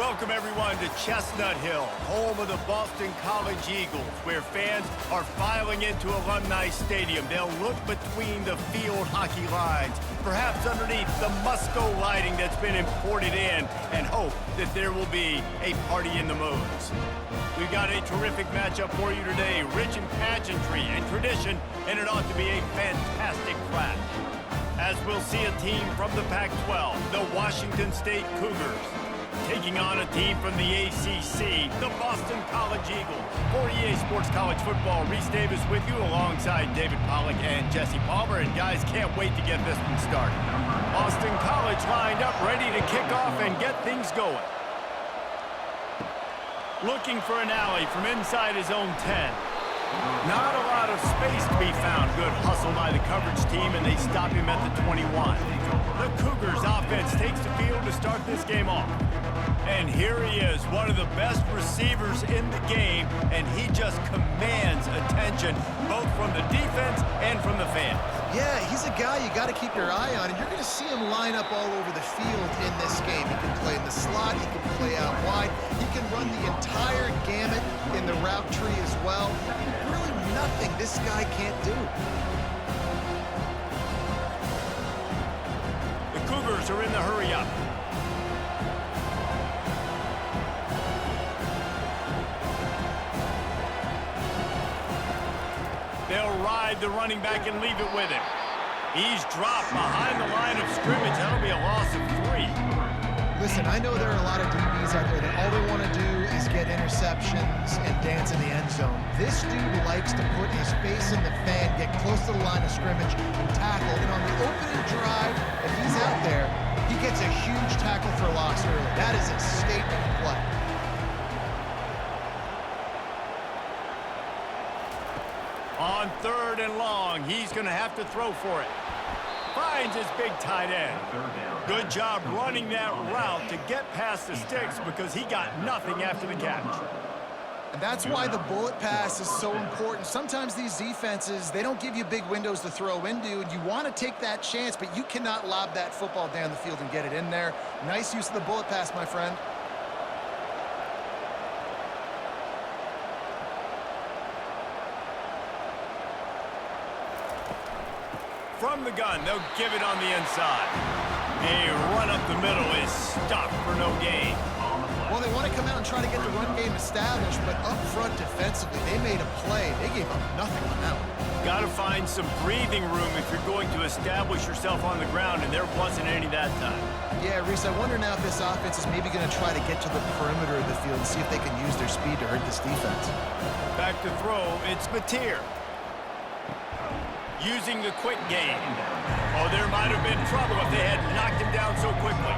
Welcome, everyone, to Chestnut Hill, home of the Boston College Eagles, where fans are filing into Alumni Stadium. They'll look between the field hockey lines, perhaps underneath the Musco lighting that's been imported in, and hope that there will be a party in the moons. We've got a terrific matchup for you today, rich in pageantry and tradition, and it ought to be a fantastic clash. As we'll see a team from the Pac-12, the Washington State Cougars, taking on a team from the ACC, the Boston College Eagles. For EA Sports College Football, Reese Davis with you alongside David Pollack and Jesse Palmer. And guys, can't wait to get this one started. Boston College lined up, ready to kick off and get things going. Looking for an alley from inside his own 10. Not a lot of space to be found. Good hustle by the coverage team, and they stop him at the 21. The Cougars offense takes the field to start this game off. And here he is, one of the best receivers in the game, and he just commands attention, both from the defense and from the fans. Yeah, he's a guy you got to keep your eye on, and you're going to see him line up all over the field in this game. He can play in the slot, he can play out wide, he can run the entire gamut in the route tree as well. Really nothing this guy can't do. The Cougars are in the hurry-up. They'll ride the running back and leave it with him. He's dropped behind the line of scrimmage. That'll be a loss of 3. Listen, I know there are a lot of DBs out there that all they want to do is get interceptions and dance in the end zone. This dude likes to put his face in the fan, get close to the line of scrimmage, and tackle. And on the opening drive, if he's out there, he gets a huge tackle for loss early. That is a statement play. On 3rd and long, he's going to have to throw for it. Finds his big tight end. Good job running that route to get past the sticks because he got nothing after the catch. And that's why the bullet pass is so important. Sometimes these defenses, they don't give you big windows to throw into, and you want to take that chance, but you cannot lob that football down the field and get it in there. Nice use of the bullet pass, my friend. From the gun, they'll give it on the inside. A run up the middle is stopped for no gain. Well, they want to come out and try to get the run game established, but up front defensively, they made a play. They gave up nothing on that one. Got to find some breathing room if you're going to establish yourself on the ground, and there wasn't any that time. Yeah, Reese, I wonder now if this offense is maybe going to try to get to the perimeter of the field and see if they can use their speed to hurt this defense. Back to throw, it's Mateer. Using the quick game. Oh, there might have been trouble if they had knocked him down so quickly.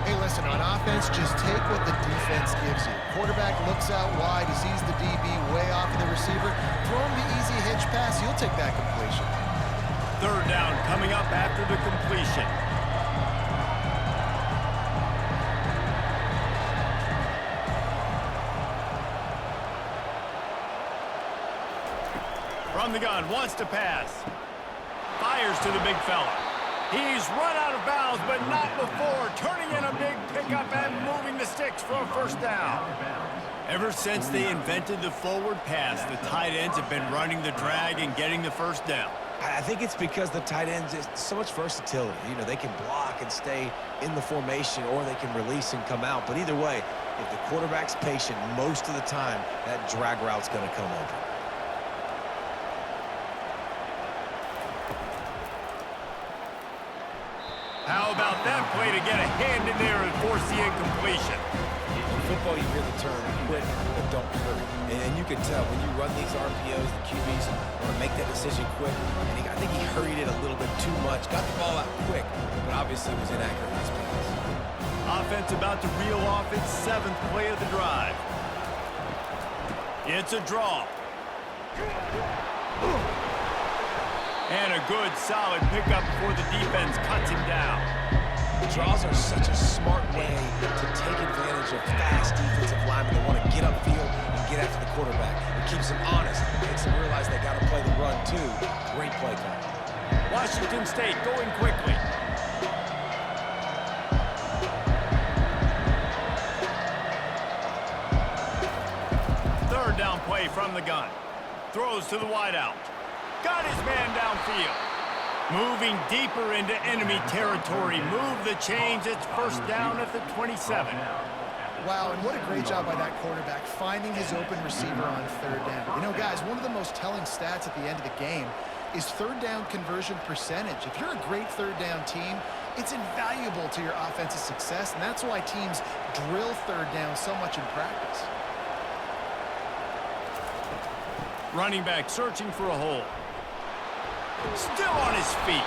Hey, listen, on offense, just take what the defense gives you. Quarterback looks out wide, he sees the DB way off of the receiver. Throw him the easy hitch pass, he'll take that completion. 3rd down coming up after the completion. From the gun, wants to pass. Fires to the big fella. He's run out of bounds, but not before. Turning in a big pickup and moving the sticks for a 1st down. Ever since they invented the forward pass, the tight ends have been running the drag and getting the 1st down. I think it's because the tight ends is so much versatility. You know, they can block and stay in the formation, or they can release and come out. But either way, if the quarterback's patient most of the time, that drag route's going to come open. How about that play to get a hand in there and force the incompletion? In football, you hear the term quick but don't hurry. And you can tell when you run these RPOs, the QBs want to make that decision quick. And I think he hurried it a little bit too much. Got the ball out quick, but obviously was inaccurate in his pass. Offense about to reel off its 7th play of the drive. It's a draw. And a good, solid pickup before the defense cuts him down. Draws are such a smart way to take advantage of fast defensive linemen that want to get upfield and get after the quarterback. It keeps them honest. It makes them realize they got to play the run, too. Great play call. Washington State going quickly. down play from the gun. Throws to the wideout. Got his man downfield. Moving deeper into enemy territory. Move the chains. It's first down at the 27. Wow, and what a great job by that quarterback, finding his open receiver on third down. You know, guys, one of the most telling stats at the end of the game is third down conversion percentage. If you're a great third down team, it's invaluable to your offensive success, and that's why teams drill third down so much in practice. Running back searching for a hole. Still on his feet.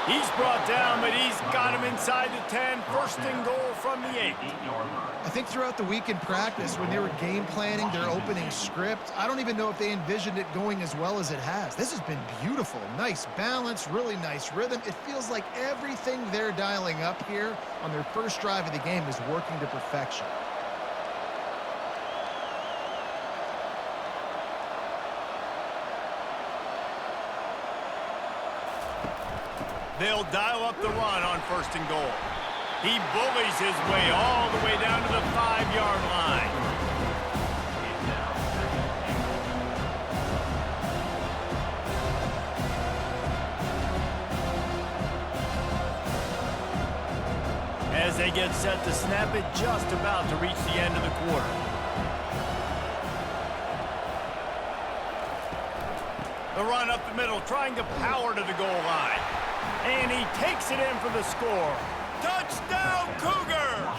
He's brought down, but he's got him inside the 10. First and goal from the 8. I think throughout the week in practice, when they were game planning their opening script, I don't even know if they envisioned it going as well as it has. This has been beautiful. Nice balance, really nice rhythm. It feels like everything they're dialing up here on their first drive of the game is working to perfection. They'll dial up the run on first and goal. He bullies his way all the way down to the 5-yard line. As they get set to snap it, just about to reach the end of the quarter. The run up the middle, trying to power to the goal line. And he takes it in for the score. Touchdown, Cougar!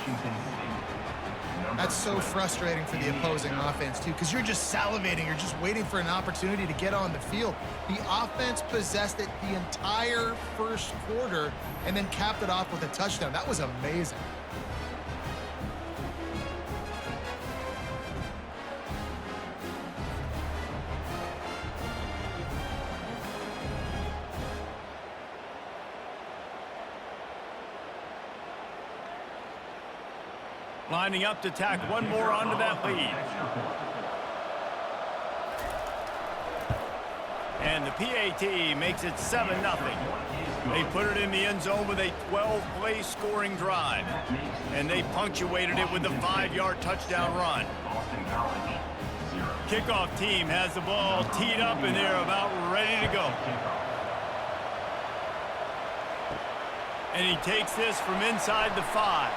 That's so frustrating for the opposing offense, too, because you're just salivating. You're just waiting for an opportunity to get on the field. The offense possessed it the entire first quarter and then capped it off with a touchdown. That was amazing. Lining up to tack one more onto that lead. And the PAT makes it 7-0. They put it in the end zone with a 12-play scoring drive. And they punctuated it with a 5-yard touchdown run. Kickoff team has the ball teed up and they're about ready to go. And he takes this from inside the 5.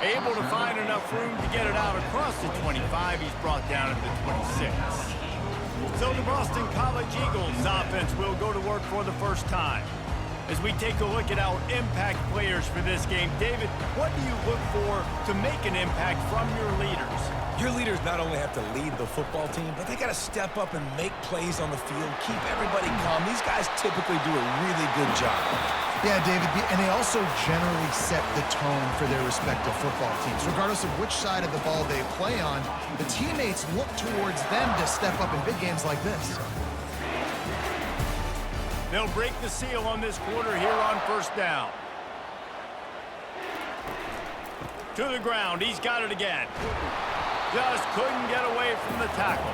Able to find enough room to get it out across the 25. He's brought down at the 26. So the Boston College Eagles offense will go to work for the first time. As we take a look at our impact players for this game, David, what do you look for to make an impact from your leaders? Your leaders not only have to lead the football team, but they got to step up and make plays on the field, keep everybody calm. These guys typically do a really good job. Yeah, David, and they also generally set the tone for their respective football teams. Regardless of which side of the ball they play on, the teammates look towards them to step up in big games like this. They'll break the seal on this quarter here on first down. To the ground, he's got it again. Just couldn't get away from the tackle.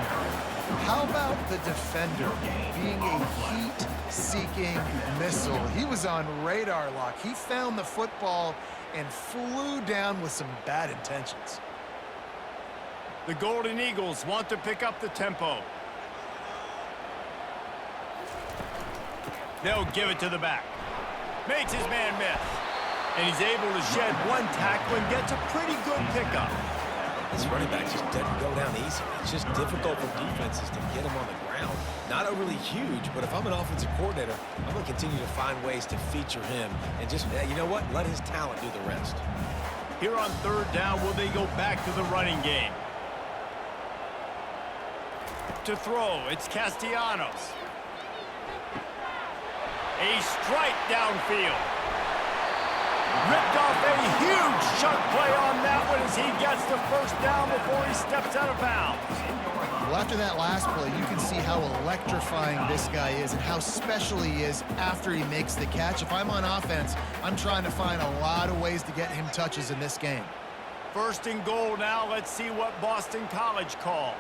How about the defender being a heat-seeking missile? He was on radar lock. He found the football and flew down with some bad intentions. The Golden Eagles want to pick up the tempo. They'll give it to the back. Makes his man miss. And he's able to shed one tackle and gets a pretty good pickup. This running back just doesn't go down easy. It's just difficult for defenses to get him on the ground. Not overly huge, but if I'm an offensive coordinator, I'm going to continue to find ways to feature him and just, you know what, let his talent do the rest. Here on third down, will they go back to the running game? To throw, it's Castellanos. A strike downfield. Ripped off a huge chunk play on that one as he gets the first down before he steps out of bounds. Well, after that last play, you can see how electrifying this guy is and how special he is after he makes the catch. If I'm on offense, I'm trying to find a lot of ways to get him touches in this game. First and goal now. Let's see what Boston College calls.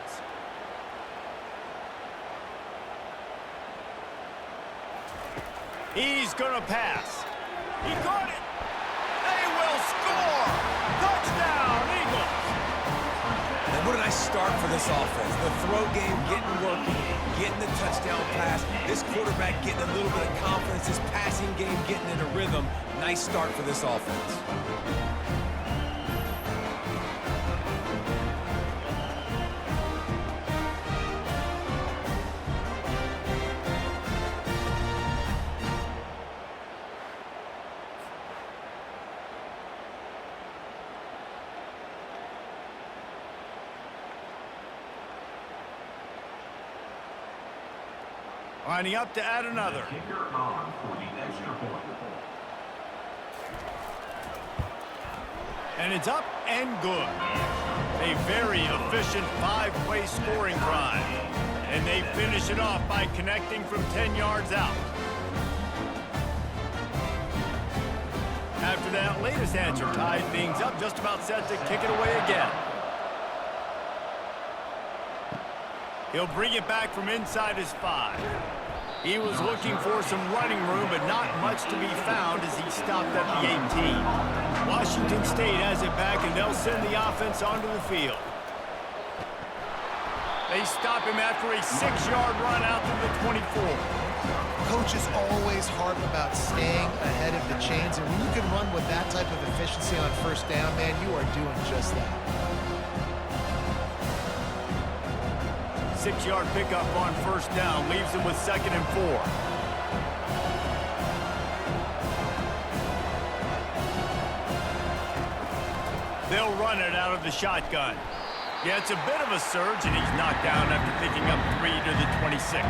He's going to pass. He got it. They will score. Touchdown, Eagles. And what did I start for this offense. The throw game getting working, getting the touchdown pass. This quarterback getting a little bit of confidence. This passing game getting in a rhythm. Nice start for this offense. Lining up to add another. And it's up and good. A very efficient five-play scoring drive. And they finish it off by connecting from 10 yards out. After that latest answer tied things up, just about set to kick it away again. He'll bring it back from inside his 5. He was looking for some running room, but not much to be found as he stopped at the 18. Washington State has it back, and they'll send the offense onto the field. They stop him after a 6-yard run out to the 24. Coaches always harp about staying ahead of the chains, and when you can run with that type of efficiency on first down, man, you are doing just that. 6-yard pickup on first down leaves him with 2nd and 4. They'll run it out of the shotgun. Yeah, it's a bit of a surge, and he's knocked down after picking up 3 to the 26.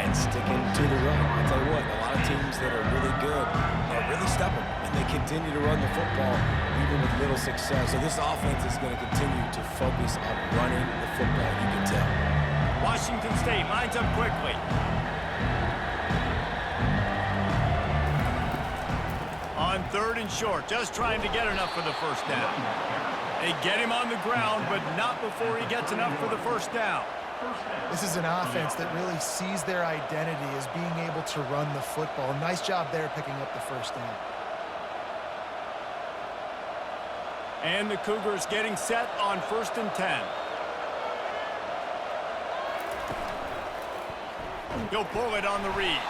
And sticking to the run. I'll tell you what, a lot of teams that are really good are really stubborn, and they continue to run the football even with little success. So this offense is going to continue to focus on running the football, you can tell. Washington State lines up quickly. On 3rd and short, just trying to get enough for the first down. They get him on the ground, but not before he gets enough for the first down. This is an offense that really sees their identity as being able to run the football. Nice job there picking up the first down. And the Cougars getting set on 1st and 10. He'll pull it on the read.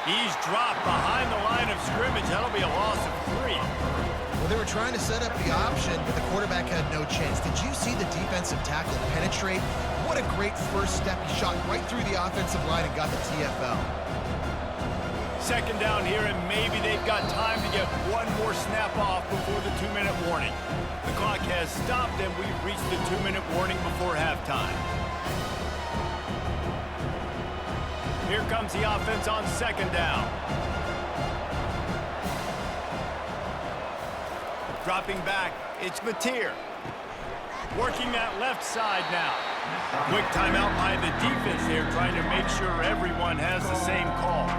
He's dropped behind the line of scrimmage. That'll be a loss of 3. Well, they were trying to set up the option, but the quarterback had no chance. Did you see the defensive tackle penetrate? What a great first step. He shot right through the offensive line and got the TFL. 2nd down here, and maybe they've got time to get one more snap off before the 2-minute warning. The clock has stopped, and we've reached the 2-minute warning before halftime. Here comes the offense on 2nd down. Dropping back, it's Mateer. Working that left side now. Quick timeout by the defense there, trying to make sure everyone has the same call.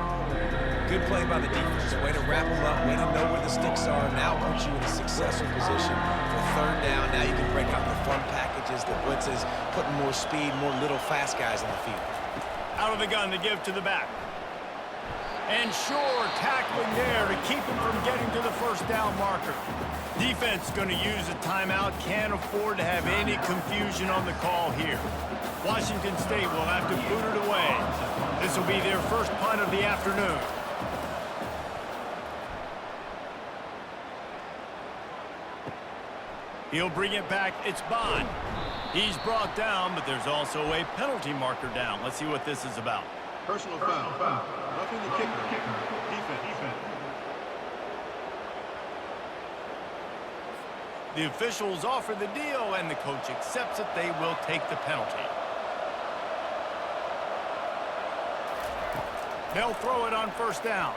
Good play by the defense. Way to wrap them up, way to know where the sticks are. Now puts you in a successful position for 3rd down. Now you can break out the fun packages, the blitzes, putting more speed, more little fast guys on the field. Out of the gun to give to the back. And sure, tackling there to keep him from getting to the first down marker. Defense going to use a timeout. Can't afford to have any confusion on the call here. Washington State will have to boot it away. This will be their first punt of the afternoon. He'll bring it back. It's Bond. He's brought down, but there's also a penalty marker down. Let's see what this is about. Personal foul. Roughing the kicker. Defense. The officials offer the deal, and the coach accepts it. They will take the penalty. They'll throw it on 1st down.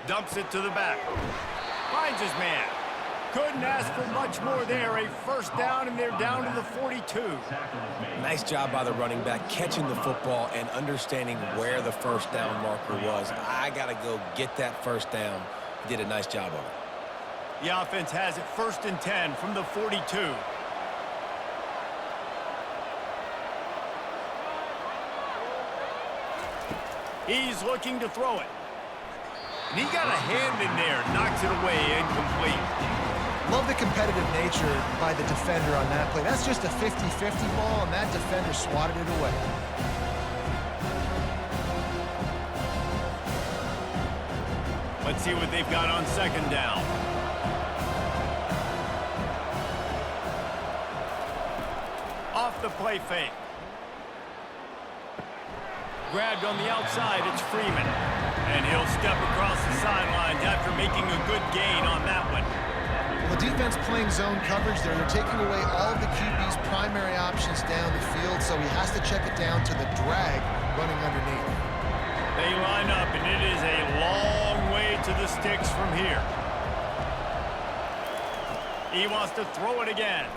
Dumps it to the back. Finds his man. Couldn't ask for much more there. A 1st down, and they're down to the 42. Nice job by the running back, catching the football and understanding where the first down marker was. I got to go get that first down. He did a nice job of it. The offense has it 1st and 10 from the 42. He's looking to throw it. And he got a hand in there, knocks it away, incomplete. Love the competitive nature by the defender on that play. That's just a 50-50 ball, and that defender swatted it away. Let's see what they've got on second down. Off the play fake. Grabbed on the outside, it's Freeman. And he'll step across the sidelines after making a good gain on that one. Well, the defense playing zone coverage there. They're taking away all of the QB's primary options down the field, so he has to check it down to the drag running underneath. They line up, and it is a long way to the sticks from here. He wants to throw it again.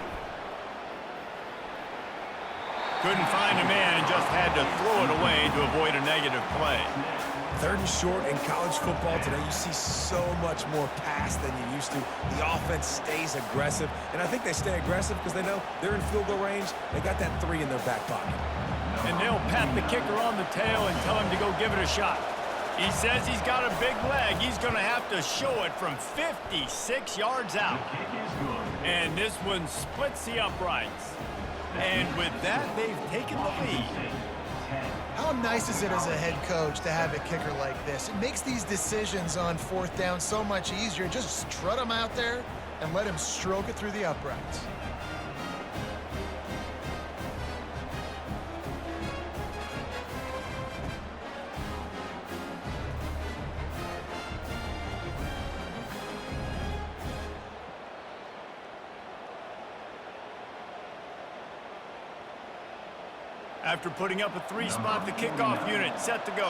Couldn't find a man and just had to throw it away to avoid a negative play. 3rd and short in college football today. You see so much more pass than you used to. The offense stays aggressive, and I think they stay aggressive because they know they're in field goal range. They got that 3 in their back pocket. And they'll pat the kicker on the tail and tell him to go give it a shot. He says he's got a big leg. He's going to have to show it from 56 yards out. And this one splits the uprights. And with that, they've taken the lead. How nice is it as a head coach to have a kicker like this? It makes these decisions on 4th down so much easier. Just strut him out there and let him stroke it through the uprights. After putting up a 3-spot, the kickoff unit set to go.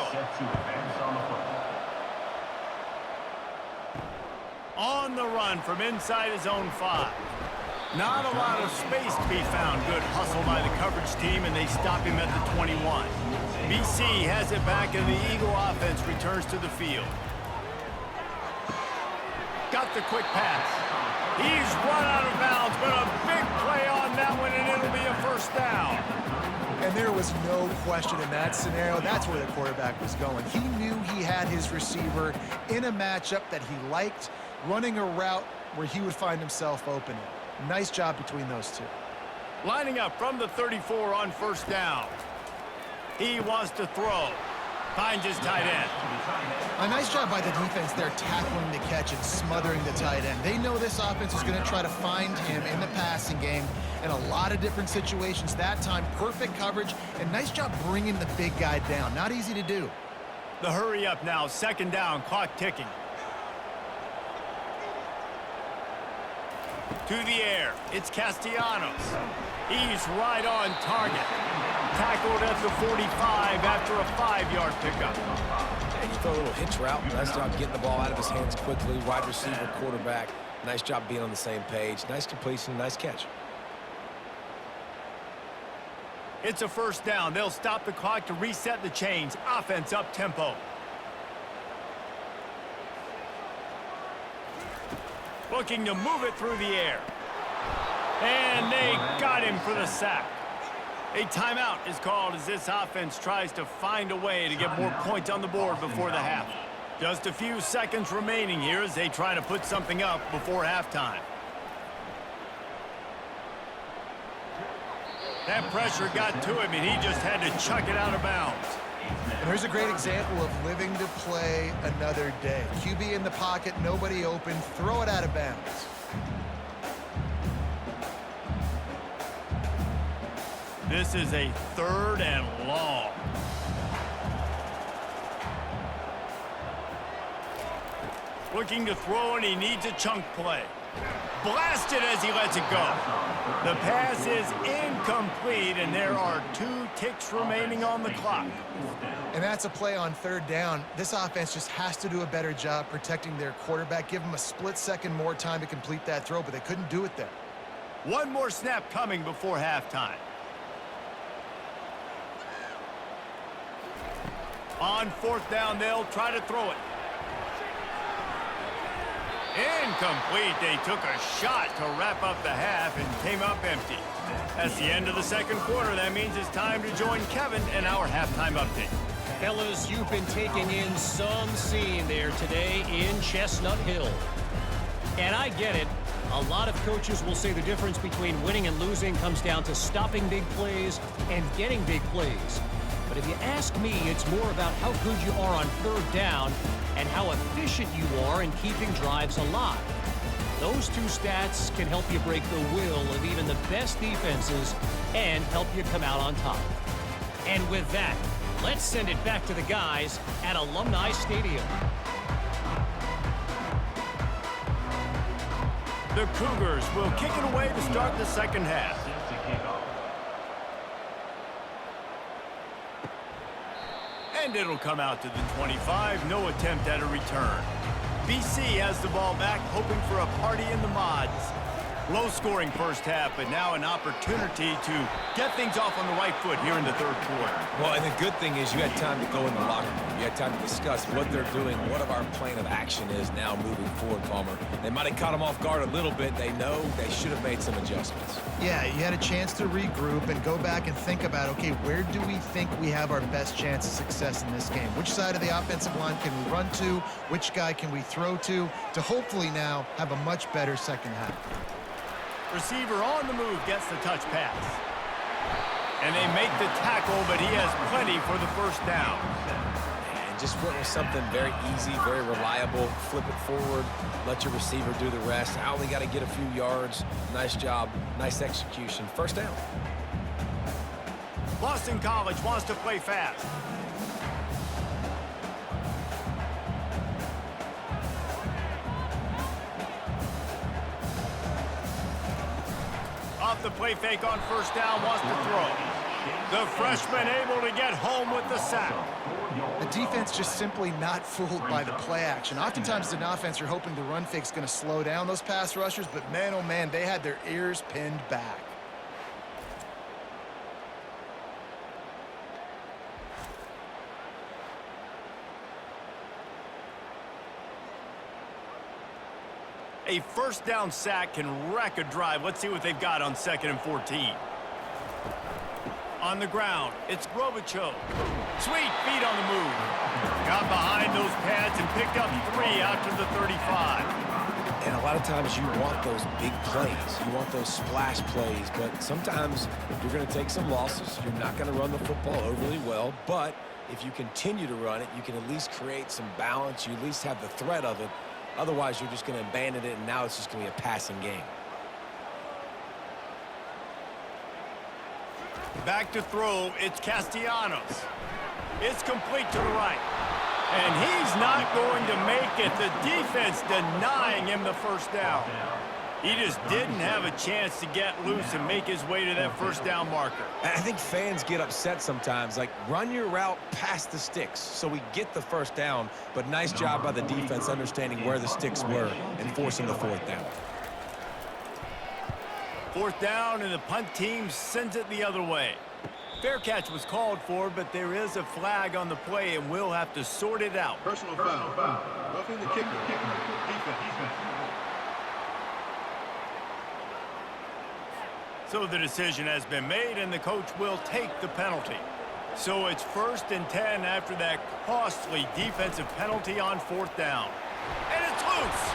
On the run from inside his own 5. Not a lot of space to be found. Good hustle by the coverage team, and they stop him at the 21. BC has it back, and the Eagle offense returns to the field. Got the quick pass. He's run out of bounds, but a big play on that one, and it'll be a 1st down. And there was no question in that scenario. That's where the quarterback was going. He knew he had his receiver in a matchup that he liked, running a route where he would find himself open. Nice job between those two. Lining up from the 34 on 1st down. He wants to throw. Finds his tight end. A nice job by the defense there, tackling the catch and smothering the tight end. They know this offense is going to try to find him in the passing game in a lot of different situations. That time, perfect coverage, and nice job bringing the big guy down. Not easy to do. The hurry up now, 2nd down, clock ticking. To the air, it's Castellanos. He's right on target. Tackled at the 45 after a 5-yard pickup. And you throw a little hitch route. Nice job getting the ball out of his hands quickly. Wide receiver, quarterback. Nice job being on the same page. Nice completion, nice catch. It's a 1st down. They'll stop the clock to reset the chains. Offense up tempo. Looking to move it through the air. And they got him for the sack. A timeout is called as this offense tries to find a way to get more points on the board before the half. Just a few seconds remaining here as they try to put something up before halftime. That pressure got to him, and he just had to chuck it out of bounds. And here's a great example of living to play another day. QB in the pocket, nobody open, throw it out of bounds. This is a 3rd and long. Looking to throw, and he needs a chunk play. Blasted as he lets it go. The pass is incomplete, and there are 2 ticks remaining on the clock. And that's a play on 3rd down. This offense just has to do a better job protecting their quarterback. Give him a split second more time to complete that throw, but they couldn't do it there. One more snap coming before halftime. On 4th down, they'll try to throw it. Incomplete. They took a shot to wrap up the half and came up empty. That's the end of the 2nd quarter. That means it's time to join Kevin in our halftime update. Fellas, you've been taking in some scene there today in Chestnut Hill. And I get it. A lot of coaches will say the difference between winning and losing comes down to stopping big plays and getting big plays. But if you ask me, it's more about how good you are on third down and how efficient you are in keeping drives alive. Those two stats can help you break the will of even the best defenses and help you come out on top. And with that, let's send it back to the guys at Alumni Stadium. The Cougars will kick it away to start the second half. And it'll come out to the 25. No attempt at a return. BC has the ball back, hoping for a party in the mods. Low-scoring first half, but now an opportunity to get things off on the right foot here in the third quarter. Well, and the good thing is you had time to go in the locker room. You had time to discuss what they're doing, what our plan of action is now moving forward, Palmer. They might have caught them off guard a little bit. They know they should have made some adjustments. Yeah, you had a chance to regroup and go back and think about, okay, where do we think we have our best chance of success in this game? Which side of the offensive line can we run to? Which guy can we throw to hopefully now have a much better second half? Receiver on the move gets the touch pass. And they make the tackle, but he has plenty for the first down. And just went with something very easy, very reliable. Flip it forward, let your receiver do the rest. I only got to get a few yards. Nice job, nice execution. First down. Boston College wants to play fast. Off the play fake on first down, wants to throw. The freshman able to get home with the sack. The defense just simply not fooled by the play action. Oftentimes, as an offense, you're hoping the run fake's going to slow down those pass rushers, but man, oh man, they had their ears pinned back. A first down sack can wreck a drive. Let's see what they've got on 2nd and 14. On the ground, it's Robichaux. Sweet feet on the move. Got behind those pads and picked up 3 out to the 35. And a lot of times you want those big plays. You want those splash plays, but sometimes you're going to take some losses. You're not going to run the football overly well, but if you continue to run it, you can at least create some balance. You at least have the threat of it. Otherwise, you're just going to abandon it, and now it's just going to be a passing game. Back to throw, it's Castellanos. It's complete to the right. And he's not going to make it. The defense denying him the first down. He just didn't have a chance to get loose and make his way to that first down marker. I think fans get upset sometimes. Like, run your route past the sticks so we get the first down. But nice job by the defense understanding where the sticks were and forcing the fourth down. Fourth down, and the punt team sends it the other way. Fair catch was called for, but there is a flag on the play, and we'll have to sort it out. Personal foul. Roughing the kicker. Defense. So the decision has been made, and the coach will take the penalty. So it's 1st and 10 after that costly defensive penalty on 4th down. And it's loose.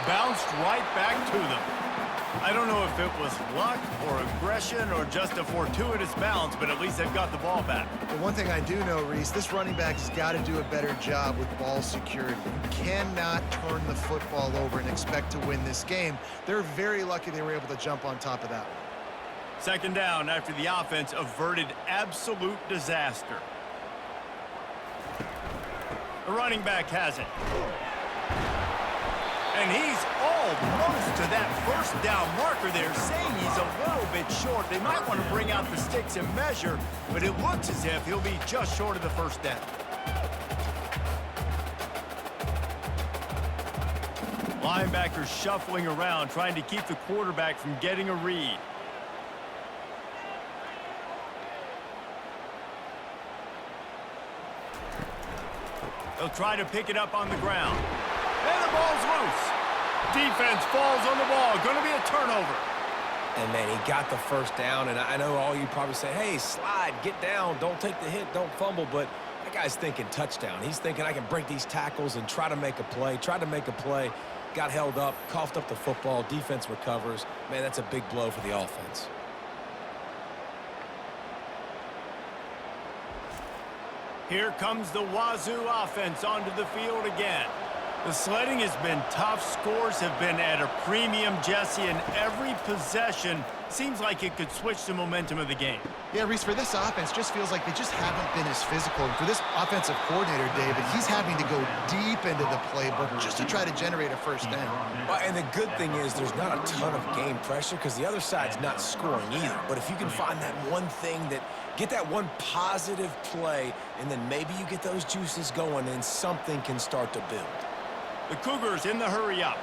Bounced right back to them. I don't know if it was luck or aggression or just a fortuitous bounce, but at least they've got the ball back. The one thing I do know, Reese, this running back has got to do a better job with ball security. You cannot turn the football over and expect to win this game. They're very lucky they were able to jump on top of that one. 2nd down after the offense averted absolute disaster. The running back has it. And he's almost to that first down marker there, saying he's a little bit short. They might want to bring out the sticks and measure, but it looks as if he'll be just short of the first down. Linebackers shuffling around, trying to keep the quarterback from getting a read. They'll try to pick it up on the ground. And the ball's loose. Defense falls on the ball. Going to be a turnover. And, man, he got the first down. And I know all you probably say, hey, slide, get down, don't take the hit, don't fumble. But that guy's thinking touchdown. He's thinking I can break these tackles and try to make a play, got held up, coughed up the football, defense recovers. Man, that's a big blow for the offense. Here comes the Wazoo offense onto the field again. The sledding has been tough. Scores have been at a premium, Jesse, and every possession seems like it could switch the momentum of the game. Yeah, Reese, for this offense, just feels like they just haven't been as physical. And for this offensive coordinator, David, he's having to go deep into the playbook just to try to generate a first down. Well, and the good thing is there's not a ton of game pressure because the other side's not scoring either. But if you can find that one thing get that one positive play, and then maybe you get those juices going and something can start to build. The Cougars in the hurry up.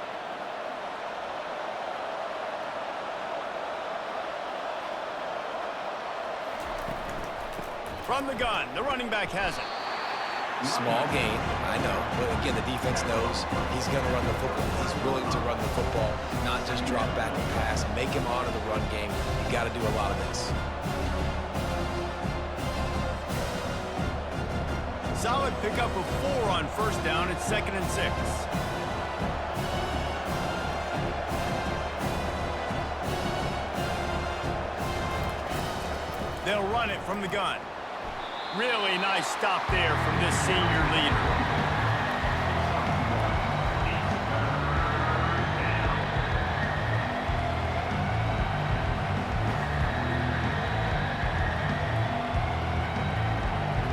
From the gun, the running back has it. Small gain, I know. But again, the defense knows he's going to run the football. He's willing to run the football, not just drop back and pass, make him honor the run game. You got to do a lot of this. Solid pickup of 4 on first down. It's 2nd and 6. They'll run it from the gun. Really nice stop there from this senior leader.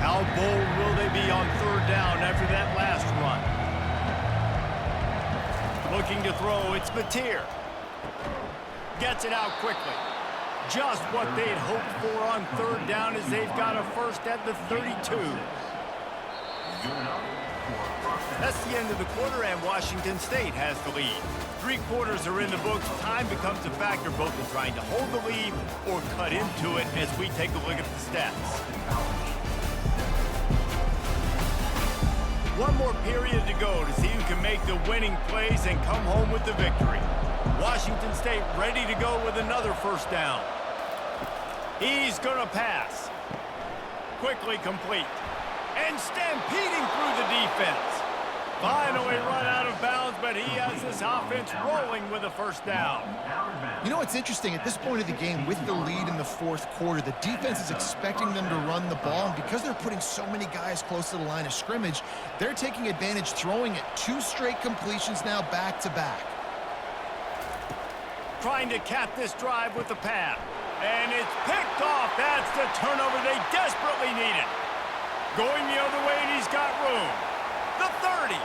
How bold will they be on 3rd down after that last run? Looking to throw, it's Mateer. Gets it out quickly. Just what they'd hoped for on 3rd down as they've got a first at the 32. That's the end of the quarter, and Washington State has the lead. 3 quarters are in the books. Time becomes a factor both in trying to hold the lead or cut into it as we take a look at the stats. One more period to go to see who can make the winning plays and come home with the victory. Washington State ready to go with another first down. He's going to pass. Quickly complete. And stampeding through the defense. Finally run out of bounds, but he has this offense rolling with a first down. You know what's interesting? At this point of the game, with the lead in the 4th quarter, the defense is expecting them to run the ball, and because they're putting so many guys close to the line of scrimmage, they're taking advantage, throwing it 2 straight completions now back-to-back. Trying to cap this drive with the pass. And it's picked off. That's the turnover they desperately needed. Going the other way, and he's got room. The 30.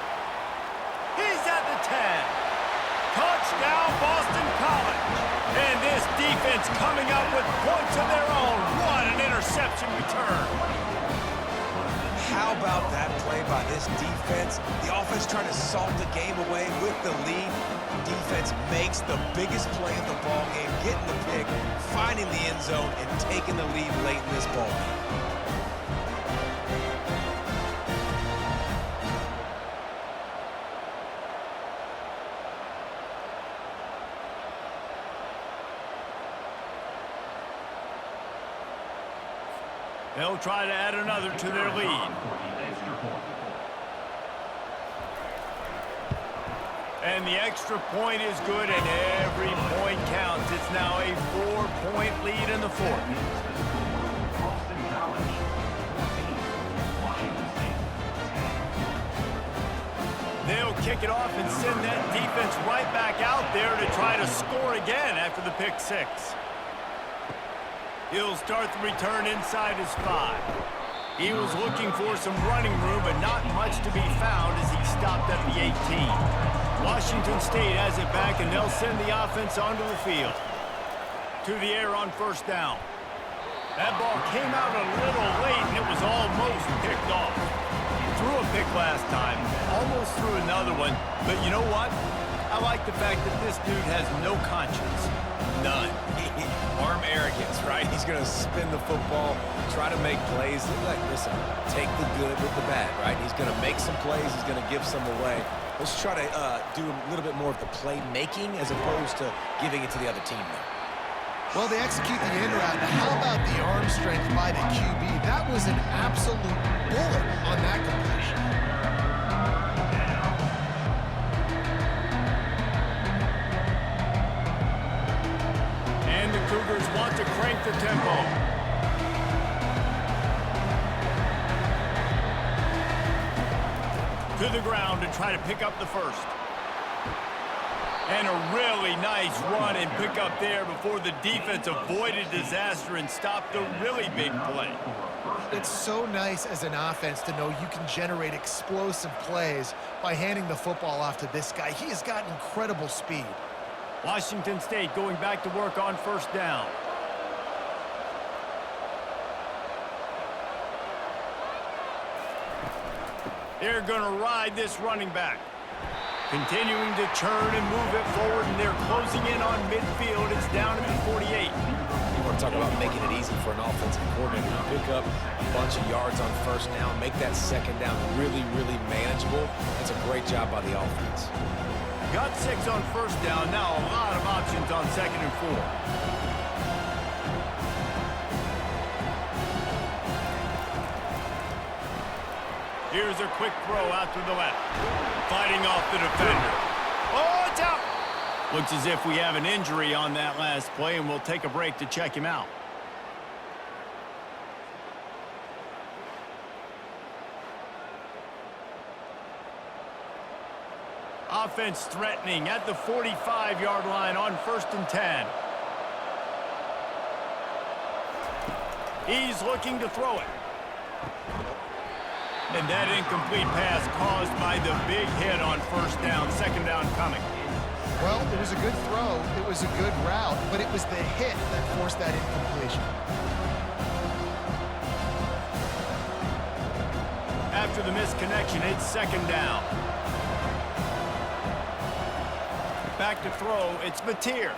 He's at the 10. Touchdown, Boston College. And this defense coming up with points of their own. What an interception return. How about that play by this defense? The offense trying to salt the game away with the lead. Defense makes the biggest play of the ball game, getting the pick, finding the end zone, and taking the lead late in this ball game. They'll try to add another to their lead. And the extra point is good, and every point counts. It's now a 4-point lead in the 4th. They'll kick it off and send that defense right back out there to try to score again after the pick 6. He'll start the return inside his 5. He was looking for some running room, but not much to be found as he stopped at the 18. Washington State has it back, and they'll send the offense onto the field. To the air on first down. That ball came out a little late, and it was almost picked off. Threw a pick last time, almost threw another one, but you know what? I like the fact that this dude has no conscience. None. Arm arrogance, right? He's going to spin the football, try to make plays. Like, listen, take the good with the bad, right? He's going to make some plays. He's going to give some away. Let's try to do a little bit more of the play-making as opposed to giving it to the other team now. Well, they execute the end route. Now, how about the arm strength by the QB? That was an absolute bullet on that completion. to the ground to try to pick up the first. And a really nice run and pick up there before the defense avoided disaster and stopped a really big play. It's so nice as an offense to know you can generate explosive plays by handing the football off to this guy. He has got incredible speed. Washington State going back to work on first down. They're going to ride this running back. Continuing to churn and move it forward, and they're closing in on midfield. It's down at the 48. You want to talk about making it easy for an offensive coordinator to pick up a bunch of yards on first down, make that second down really, really manageable. That's a great job by the offense. Got 6 on first down. Now a lot of options on 2nd and 4. Here's a quick throw out to the left. Fighting off the defender. Oh, it's out! Looks as if we have an injury on that last play, and we'll take a break to check him out. Offense threatening at the 45-yard line on 1st and 10. He's looking to throw it. And that incomplete pass caused by the big hit on first down, 2nd down coming. Well, it was a good throw, it was a good route, but it was the hit that forced that incompletion. After the missed connection, it's 2nd down. Back to throw, it's Mateer.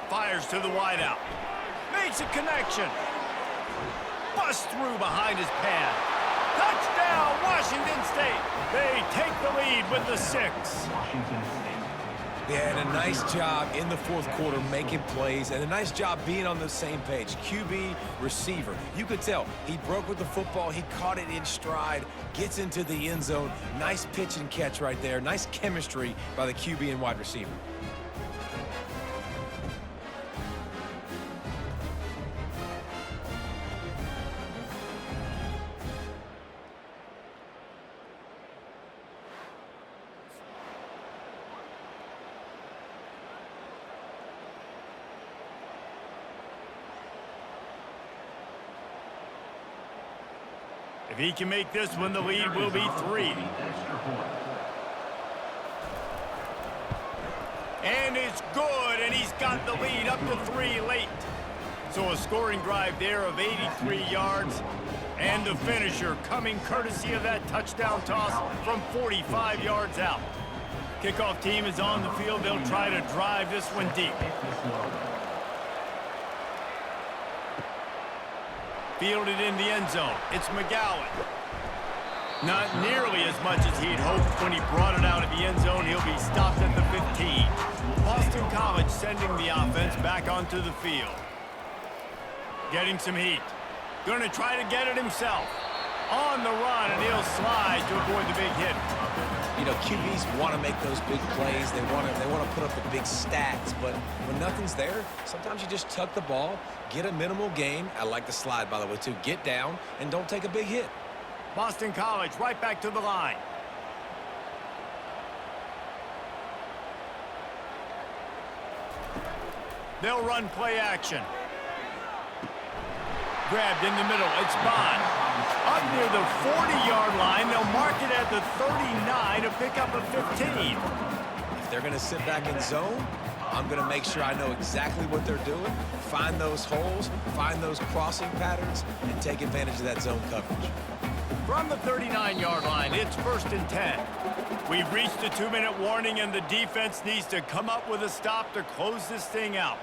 Fires to the wideout. Makes a connection. Busts through behind his pad. Touchdown, Washington State. They take the lead with the 6. Yeah, and a nice job in the 4th quarter making plays, and a nice job being on the same page. QB, receiver. You could tell he broke with the football. He caught it in stride, gets into the end zone. Nice pitch and catch right there. Nice chemistry by the QB and wide receiver. If he can make this one, the lead will be 3. And it's good, and he's got the lead up to 3 late. So a scoring drive there of 83 yards. And the finisher coming courtesy of that touchdown toss from 45 yards out. Kickoff team is on the field. They'll try to drive this one deep. Fielded in the end zone. It's McGowan. Not nearly as much as he'd hoped when he brought it out of the end zone. He'll be stopped at the 15. Boston College sending the offense back onto the field. Getting some heat. Going to try to get it himself. On the run, and he'll slide to avoid the big hit. You know, QBs want to make those big plays. They want to put up the big stats, but when nothing's there, sometimes you just tuck the ball, get a minimal gain. I like the slide, by the way, too. Get down and don't take a big hit. Boston College right back to the line. They'll run play action. Grabbed in the middle. It's Bond. Up near the 40-yard line. They'll mark it at the 39 to pick up a 15. If they're going to sit back in zone, I'm going to make sure I know exactly what they're doing, find those holes, find those crossing patterns, and take advantage of that zone coverage. From the 39-yard line, it's 1st and 10. We've reached the 2-minute warning, and the defense needs to come up with a stop to close this thing out.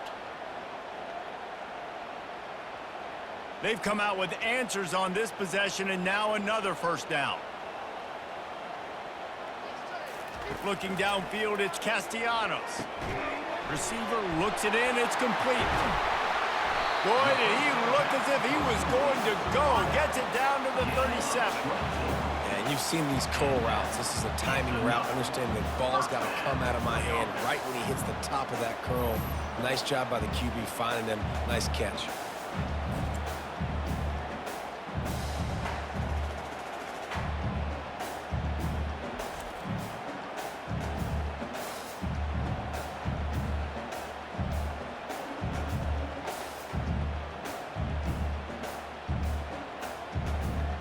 They've come out with answers on this possession, and now another first down. Looking downfield, it's Castellanos. Receiver looks it in, it's complete. Boy, did he look as if he was going to go. Gets it down to the 37. And you've seen these curl routes. This is a timing route. Understanding the ball's got to come out of my hand right when he hits the top of that curl. Nice job by the QB finding him. Nice catch.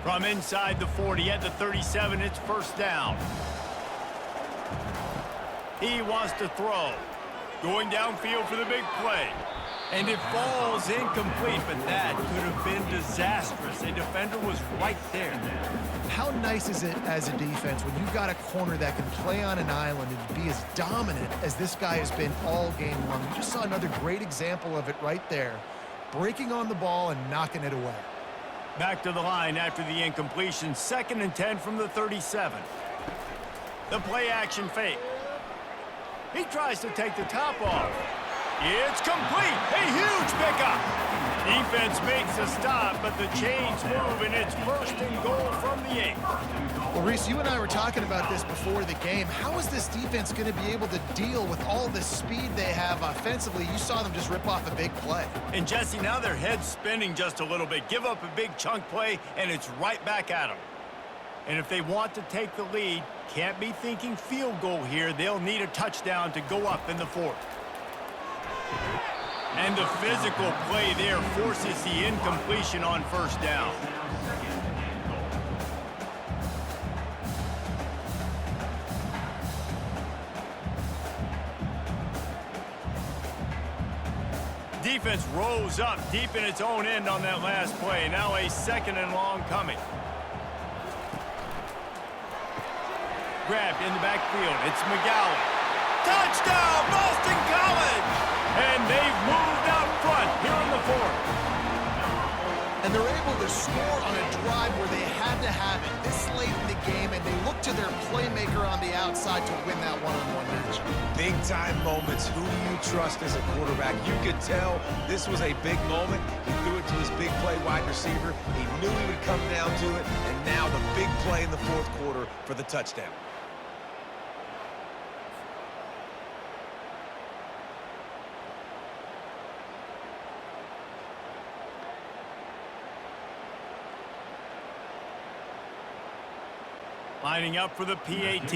From inside the 40 at the 37, it's first down. He wants to throw. Going downfield for the big play. And it falls incomplete, but that could have been disastrous. A defender was right there. How nice is it as a defense when you've got a corner that can play on an island and be as dominant as this guy has been all game long? You just saw another great example of it right there. Breaking on the ball and knocking it away. Back to the line after the incompletion. 2nd and 10 from the 37. The play action fake. He tries to take the top off. It's complete. A huge pickup. Defense makes a stop, but the chains move, and it's 1st and goal from the 8. Well, Reese, you and I were talking about this before the game. How is this defense going to be able to deal with all the speed they have offensively? You saw them just rip off a big play. And, Jesse, now their head's spinning just a little bit. Give up a big chunk play, and it's right back at them. And if they want to take the lead, can't be thinking field goal here. They'll need a touchdown to go up in the 4th. And the physical play there forces the incompletion on 1st down. Defense rose up deep in its own end on that last play. Now a 2nd and long coming. Grabbed in the backfield. It's McGowan. Touchdown, Boston College! And they've moved out front here in the 4th. And they're able to score on a drive where they had to have it this late in the game, and they look to their playmaker on the outside to win that one-on-one match. Big-time moments. Who do you trust as a quarterback? You could tell this was a big moment. He threw it to his big play wide receiver. He knew he would come down to it, and now the big play in the 4th quarter for the touchdown. Lining up for the PAT.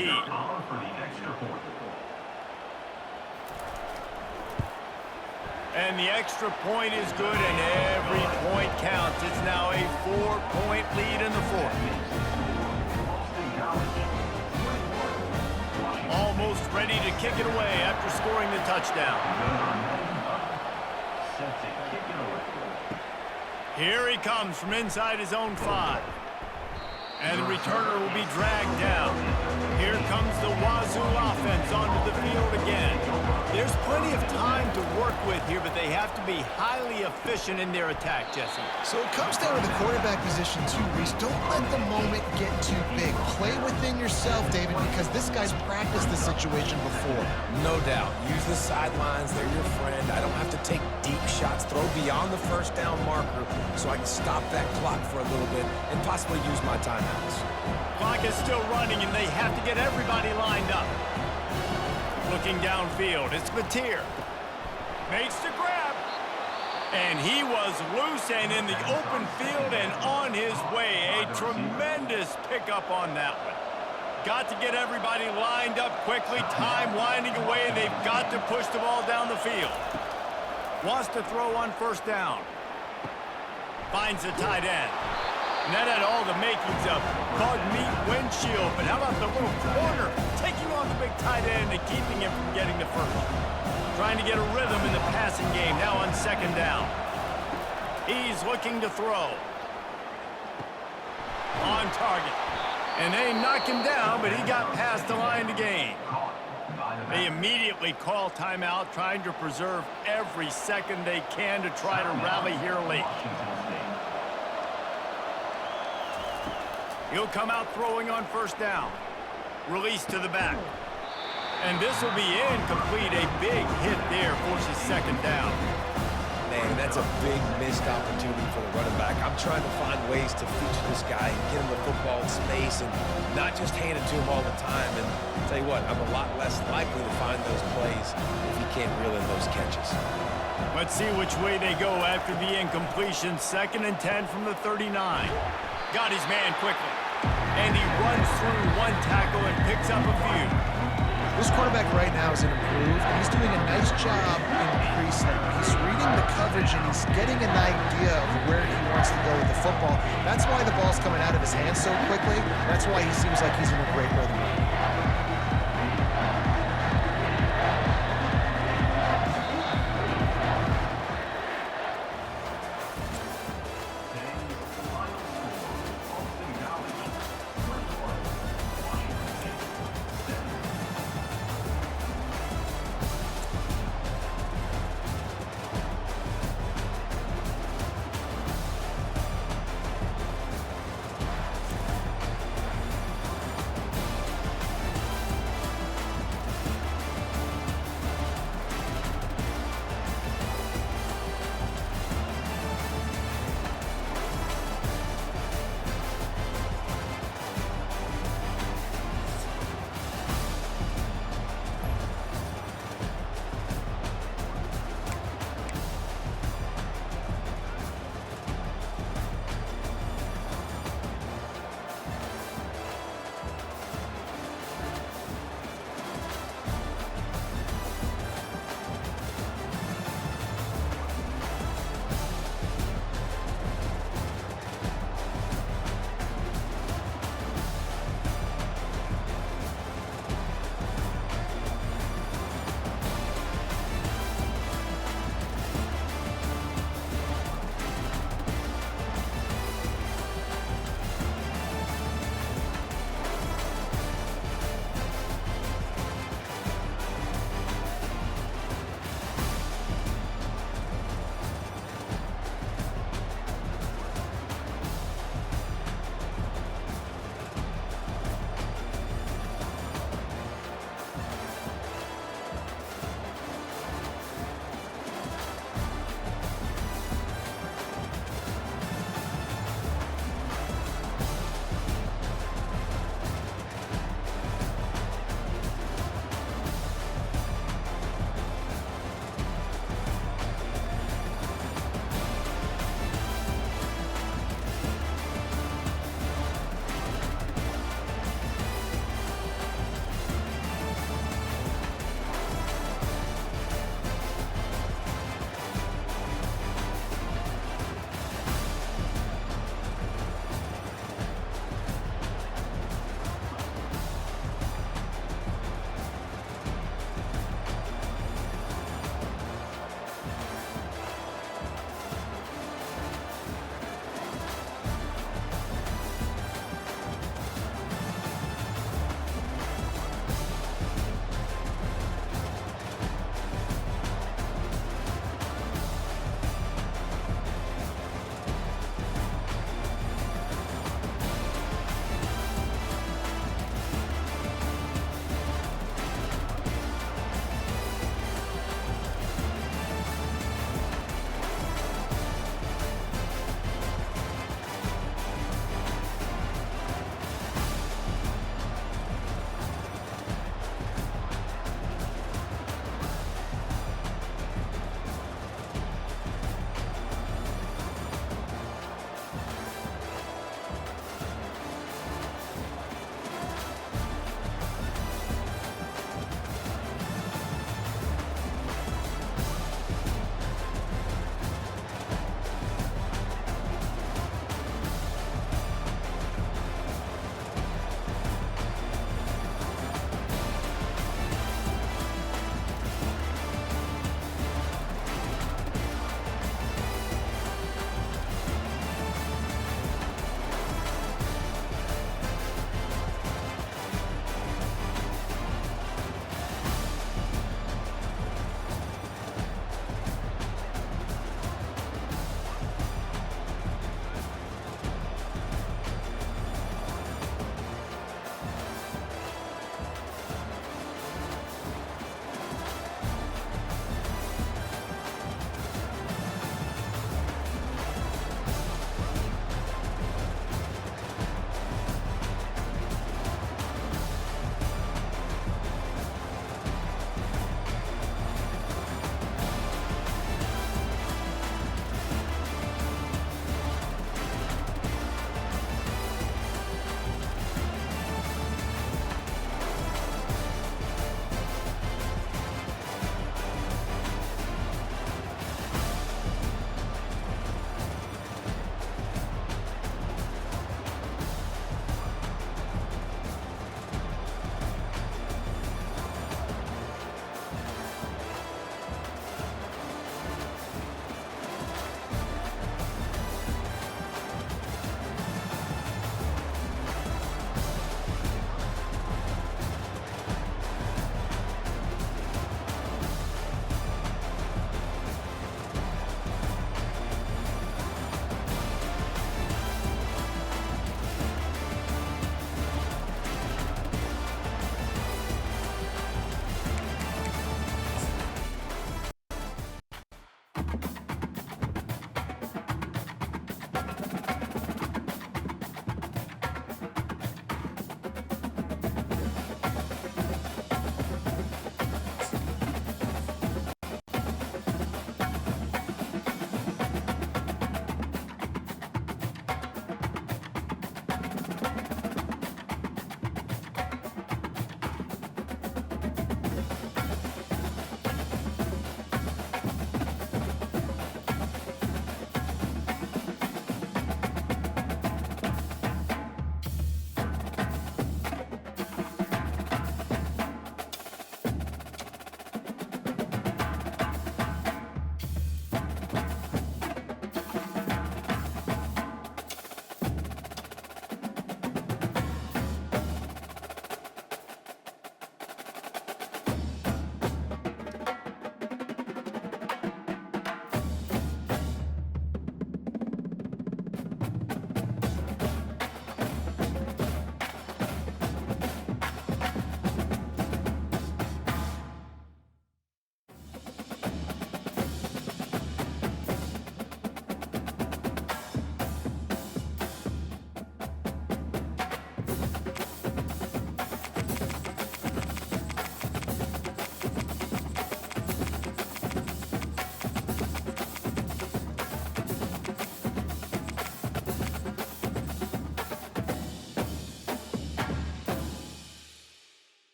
And the extra point is good, and every point counts. It's now a 4-point lead in the 4th. Almost ready to kick it away after scoring the touchdown. Here he comes from inside his own 5. And the returner will be dragged down. Here comes the Wazoo offense onto the field again. There's plenty of time to work with here, but they have to be highly efficient in their attack, Jesse. So it comes down to the quarterback position too, Reese. Don't let the moment get too big. Play within yourself, David, because this guy's practiced the situation before. No doubt. Use the sidelines. They're your friend. I don't have to take deep shots. Throw beyond the 1st down marker so I can stop that clock for a little bit and possibly use my timeouts. Clock is still running, and they have to get everybody lined up. Looking downfield, it's Mateer. Makes the grab. And he was loose and in the open field and on his way. A tremendous pickup on that one. Got to get everybody lined up quickly. Time winding away, and they've got to push the ball down the field. Wants to throw on 1st down. Finds the tight end. And that had all the makings of bug meat windshield. But how about the little corner taking on the big tight end and keeping him from getting the 1st? Trying to get a rhythm in the passing game now on 2nd down. He's looking to throw. On target. And they knock him down, but he got past the line to gain. They immediately call timeout, trying to preserve every second they can to try to rally here late. He'll come out throwing on 1st down. Release to the back. And this will be incomplete. A big hit there forces 2nd down. Man, that's a big missed opportunity for the running back. I'm trying to find ways to feature this guy and get him the football in space and not just hand it to him all the time. And I'll tell you what, I'm a lot less likely to find those plays if he can't reel in those catches. Let's see which way they go after the incompletion. 2nd and 10 from the 39. Got his man quickly. And he runs through one tackle and picks up a few. This quarterback right now is improved. He's doing a nice job in pre-snap. He's reading the coverage, and he's getting an idea of where he wants to go with the football. That's why the ball's coming out of his hands so quickly. That's why he seems like he's in a great rhythm.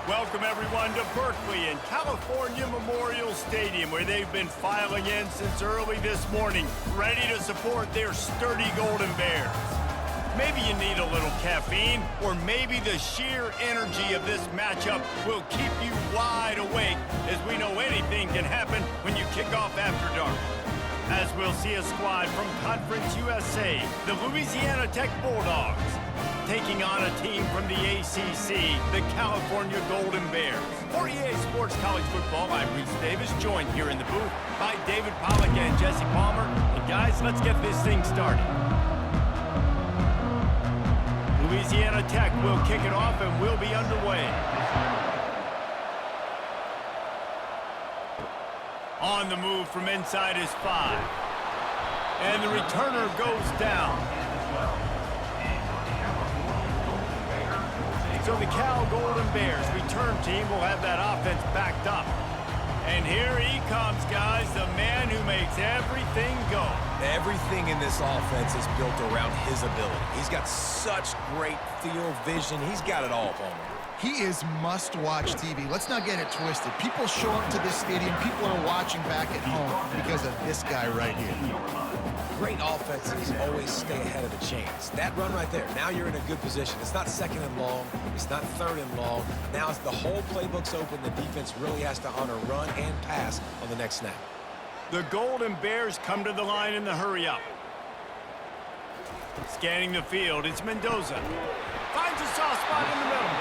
Welcome, everyone, to Berkeley and California Memorial Stadium, where they've been filing in since early this morning, ready to support their sturdy Golden Bears. Maybe you need a little caffeine, or maybe the sheer energy of this matchup will keep you wide awake, as we know anything can happen when you kick off after dark. As we'll see a squad from Conference USA, the Louisiana Tech Bulldogs, taking on a team from the ACC, the California Golden Bears. For EA Sports College Football, I'm Reese Davis, joined here in the booth by David Pollack and Jesse Palmer. And guys, let's get this thing started. Louisiana Tech will kick it off and we'll be underway. On the move from inside his 5. And the returner goes down. So the Cal Golden Bears return team will have that offense backed up. And here he comes, guys, the man who makes everything go. Everything in this offense is built around his ability. He's got such great field vision. He's got it all, Palmer. He is must-watch TV. Let's not get it twisted. People show up to this stadium. People are watching back at home because of this guy right here. Great offenses always stay ahead of the chains. That run right there, now you're in a good position. It's not second and long. It's not third and long. Now it's the whole playbook's open. The defense really has to honor run and pass on the next snap. The Golden Bears come to the line in the hurry-up. Scanning the field, it's Mendoza. Finds a soft spot in the middle.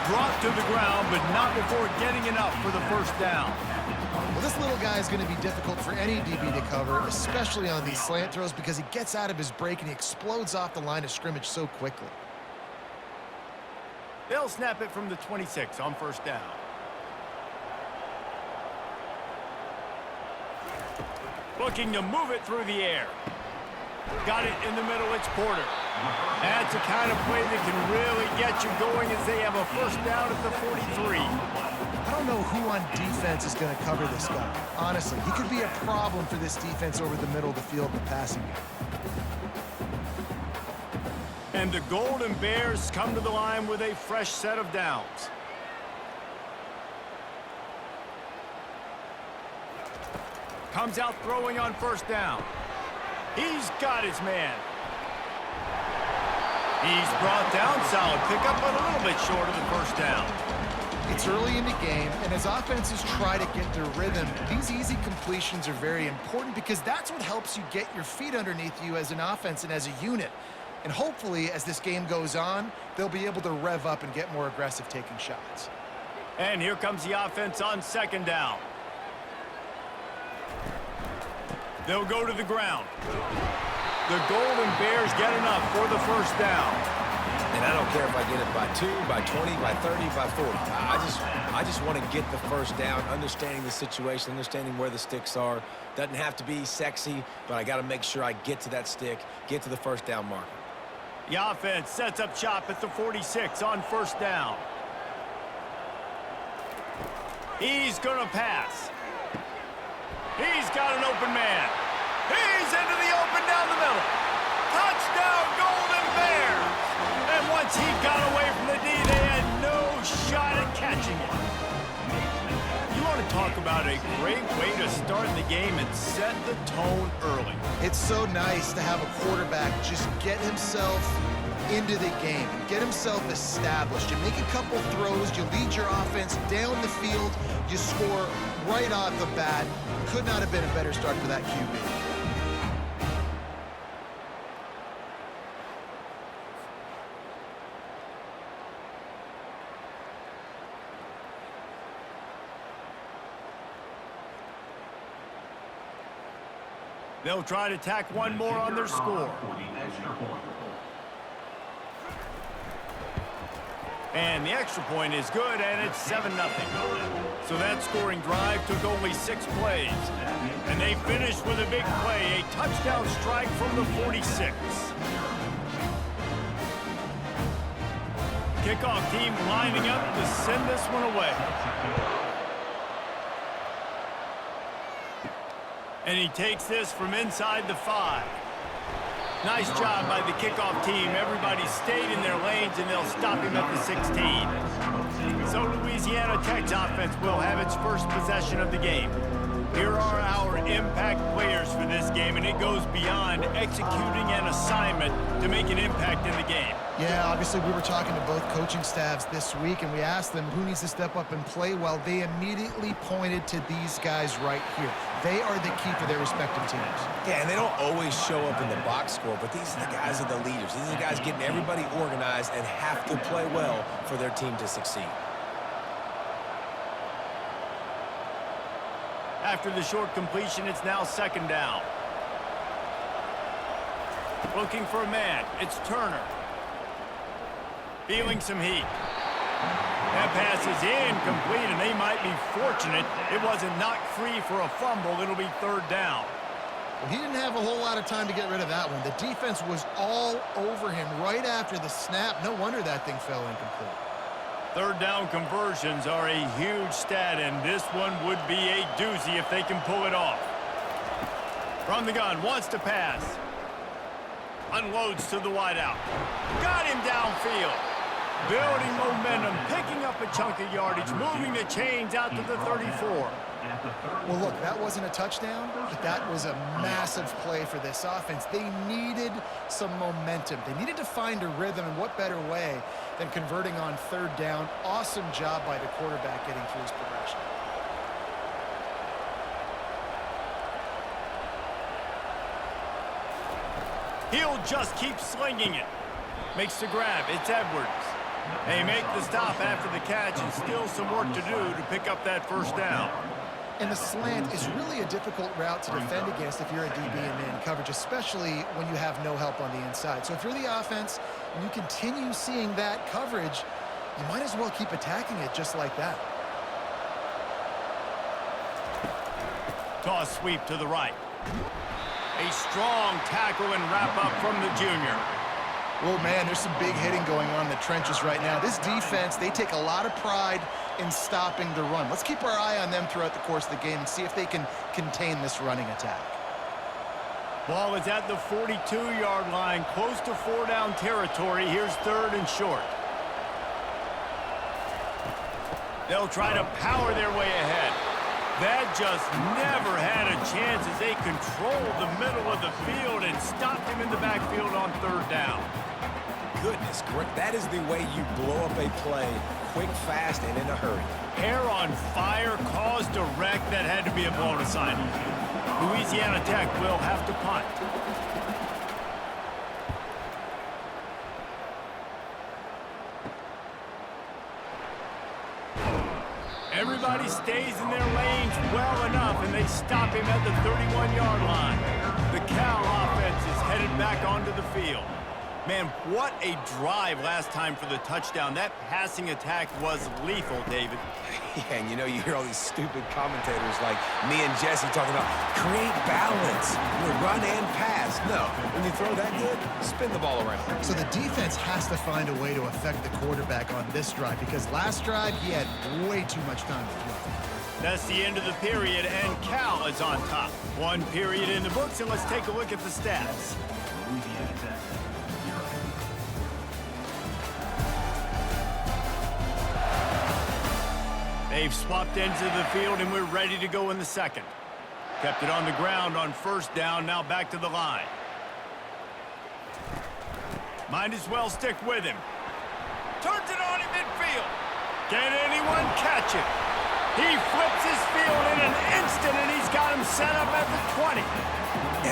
Brought to the ground, but not before getting enough for the first down. Well, this little guy is going to be difficult for any DB to cover, especially on these slant throws, because he gets out of his break and he explodes off the line of scrimmage so quickly. They'll snap it from the 26 on first down. Looking to move it through the air. Got it in the middle, it's Porter. That's the kind of play that can really get you going as they have a first down at the 43. I don't know who on defense is going to cover this guy. Honestly, he could be a problem for this defense over the middle of the field in the passing game. And the Golden Bears come to the line with a fresh set of downs. Comes out throwing on first down. He's got his man. He's brought down, solid pickup, but a little bit short of the first down. It's early in the game, and as offenses try to get their rhythm, these easy completions are very important because that's what helps you get your feet underneath you as an offense and as a unit. And hopefully, as this game goes on, they'll be able to rev up and get more aggressive taking shots. And here comes the offense on second down. They'll go to the ground. The Golden Bears get enough for the first down. And I don't care if I get it by 2, by 20, by 30, by 40. I just want to get the first down, understanding the situation, understanding where the sticks are. Doesn't have to be sexy, but I got to make sure I get to that stick, get to the first down marker. The offense sets up shop at the 46 on first down. He's going to pass. He's got an open man. He's into the open down the middle. Touchdown, Golden Bears. And once he got away from the D, they had no shot at catching it. You want to talk about a great way to start the game and set the tone early. It's so nice to have a quarterback just get himself into the game, get himself established. You make a couple throws, you lead your offense down the field, you score right off the bat. Could not have been a better start for that QB. They'll try to tack one more on their score. And the extra point is good, and it's 7-0. So that scoring drive took only 6 plays. And they finished with a big play, a touchdown strike from the 46. Kickoff team lining up to send this one away. And he takes this from inside the 5. Nice job by the kickoff team. Everybody stayed in their lanes, and they'll stop him at the 16. So Louisiana Tech's offense will have its first possession of the game. Here are our impact players for this game, and it goes beyond executing an assignment to make an impact in the game. Yeah, obviously we were talking to both coaching staffs this week, and we asked them who needs to step up and play well. They immediately pointed to these guys right here. They are the key for their respective teams. Yeah, and they don't always show up in the box score, but these are the guys that are the leaders. These are the guys getting everybody organized and have to play well for their team to succeed. After the short completion, it's now second down. Looking for a man. It's Turner. Feeling some heat. That pass is incomplete, and they might be fortunate it wasn't knocked free for a fumble. It'll be third down. Well, he didn't have a whole lot of time to get rid of that one. The defense was all over him right after the snap. No wonder that thing fell incomplete. Third down conversions are a huge stat, and this one would be a doozy if they can pull it off. From the gun, wants to pass. Unloads to the wideout. Got him downfield. Building momentum, picking up a chunk of yardage, moving the chains out to the 34. Well, look, that wasn't a touchdown, but that was a massive play for this offense. They needed some momentum. They needed to find a rhythm, and what better way than converting on third down. Awesome job by the quarterback getting through his progression. He'll just keep slinging it. Makes the grab. It's Edwards. They make the stop after the catch, and still some work to do to pick up that first down. And the slant is really a difficult route to defend against if you're a DB in man coverage, especially when you have no help on the inside. So if you're the offense and you continue seeing that coverage, you might as well keep attacking it just like that. Toss sweep to the right. A strong tackle and wrap up from the junior. Well, man, there's some big hitting going on in the trenches right now. This defense, they take a lot of pride in stopping the run. Let's keep our eye on them throughout the course of the game and see if they can contain this running attack. Ball is at the 42-yard line, close to four-down territory. Here's third and short. They'll try to power their way ahead. That just never had a chance as they controlled the middle of the field and stopped him in the backfield on third down. Goodness, that is the way you blow up a play quick, fast, and in a hurry. Hair on fire caused a wreck that had to be a blown assignment. Louisiana Tech will have to punt. Everybody stays in their lanes well enough, and they stop him at the 31-yard line. The Cal offense is headed back onto the field. Man, what a drive last time for the touchdown. That passing attack was lethal, David. Yeah, and you hear all these stupid commentators like me and Jesse talking about create balance, run and pass. No, when you throw that good, spin the ball around. So the defense has to find a way to affect the quarterback on this drive because last drive he had way too much time to throw. That's the end of the period, and Cal is on top. One period in the books, and let's take a look at the stats. They've swapped ends of the field, and we're ready to go in the second. Kept it on the ground on first down, now back to the line. Might as well stick with him. Turns it on in midfield. Can anyone catch it? He flips his field in an instant, and he's got him set up at the 20.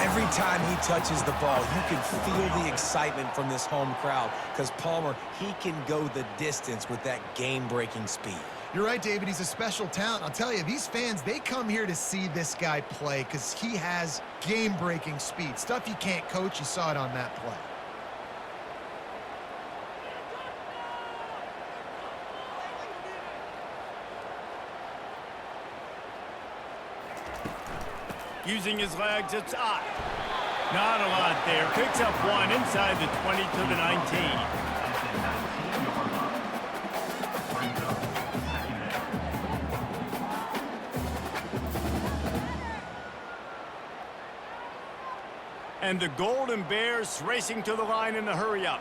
Every time he touches the ball, you can feel the excitement from this home crowd because Palmer, he can go the distance with that game-breaking speed. You're right, David. He's a special talent. I'll tell you, these fans, they come here to see this guy play because he has game-breaking speed. Stuff you can't coach, you saw it on that play. Using his legs, it's up. Not a lot there. Picks up one inside the 20 to the 19. And the Golden Bears racing to the line in a hurry-up.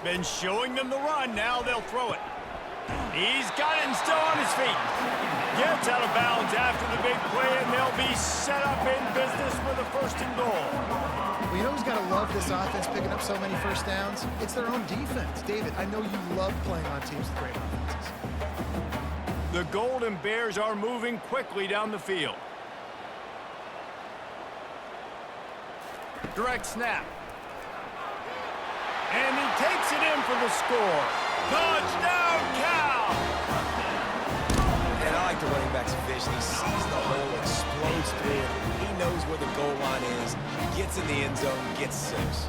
Been showing them the run. Now they'll throw it. He's got it and still on his feet. Gets out of bounds after the big play, and they'll be set up in business with a 1st and goal. Well, you know who's got to love this offense picking up so many first downs? It's their own defense. David, I know you love playing on teams with great offenses. The Golden Bears are moving quickly down the field. Direct snap. And he takes it in for the score. Touchdown, Cal! And I like the running back's vision. He sees the hole, explodes through it. He knows where the goal line is, gets in the end zone, gets 6.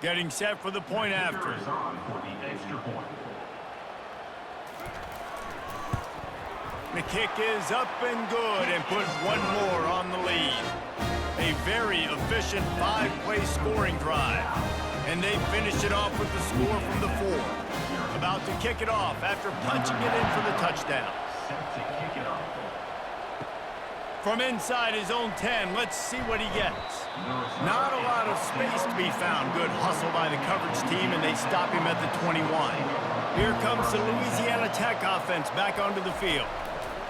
Getting set for the point after. Is on for the extra point. The kick is up and good and put one more on the lead. A very efficient 5-play scoring drive. And they finish it off with the score from the 4. About to kick it off after punching it in for the touchdown. Set to kick it off. From inside his own 10, let's see what he gets. Not a lot of space to be found. Good hustle by the coverage team, and they stop him at the 21. Here comes the Louisiana Tech offense back onto the field.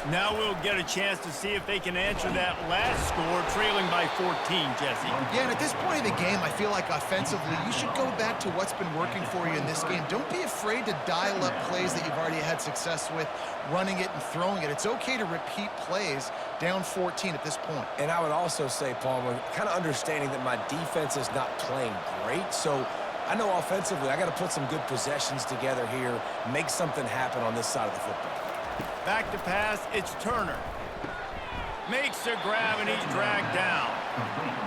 Now we'll get a chance to see if they can answer that last score, trailing by 14, Jesse. Yeah, and at this point in the game, I feel like offensively, you should go back to what's been working for you in this game. Don't be afraid to dial up plays that you've already had success with, running it and throwing it. It's okay to repeat plays down 14 at this point. And I would also say, Palmer, kind of understanding that my defense is not playing great, so I know offensively I got to put some good possessions together here, make something happen on this side of the football. Back to pass, it's Turner. Makes a grab, and he's dragged down.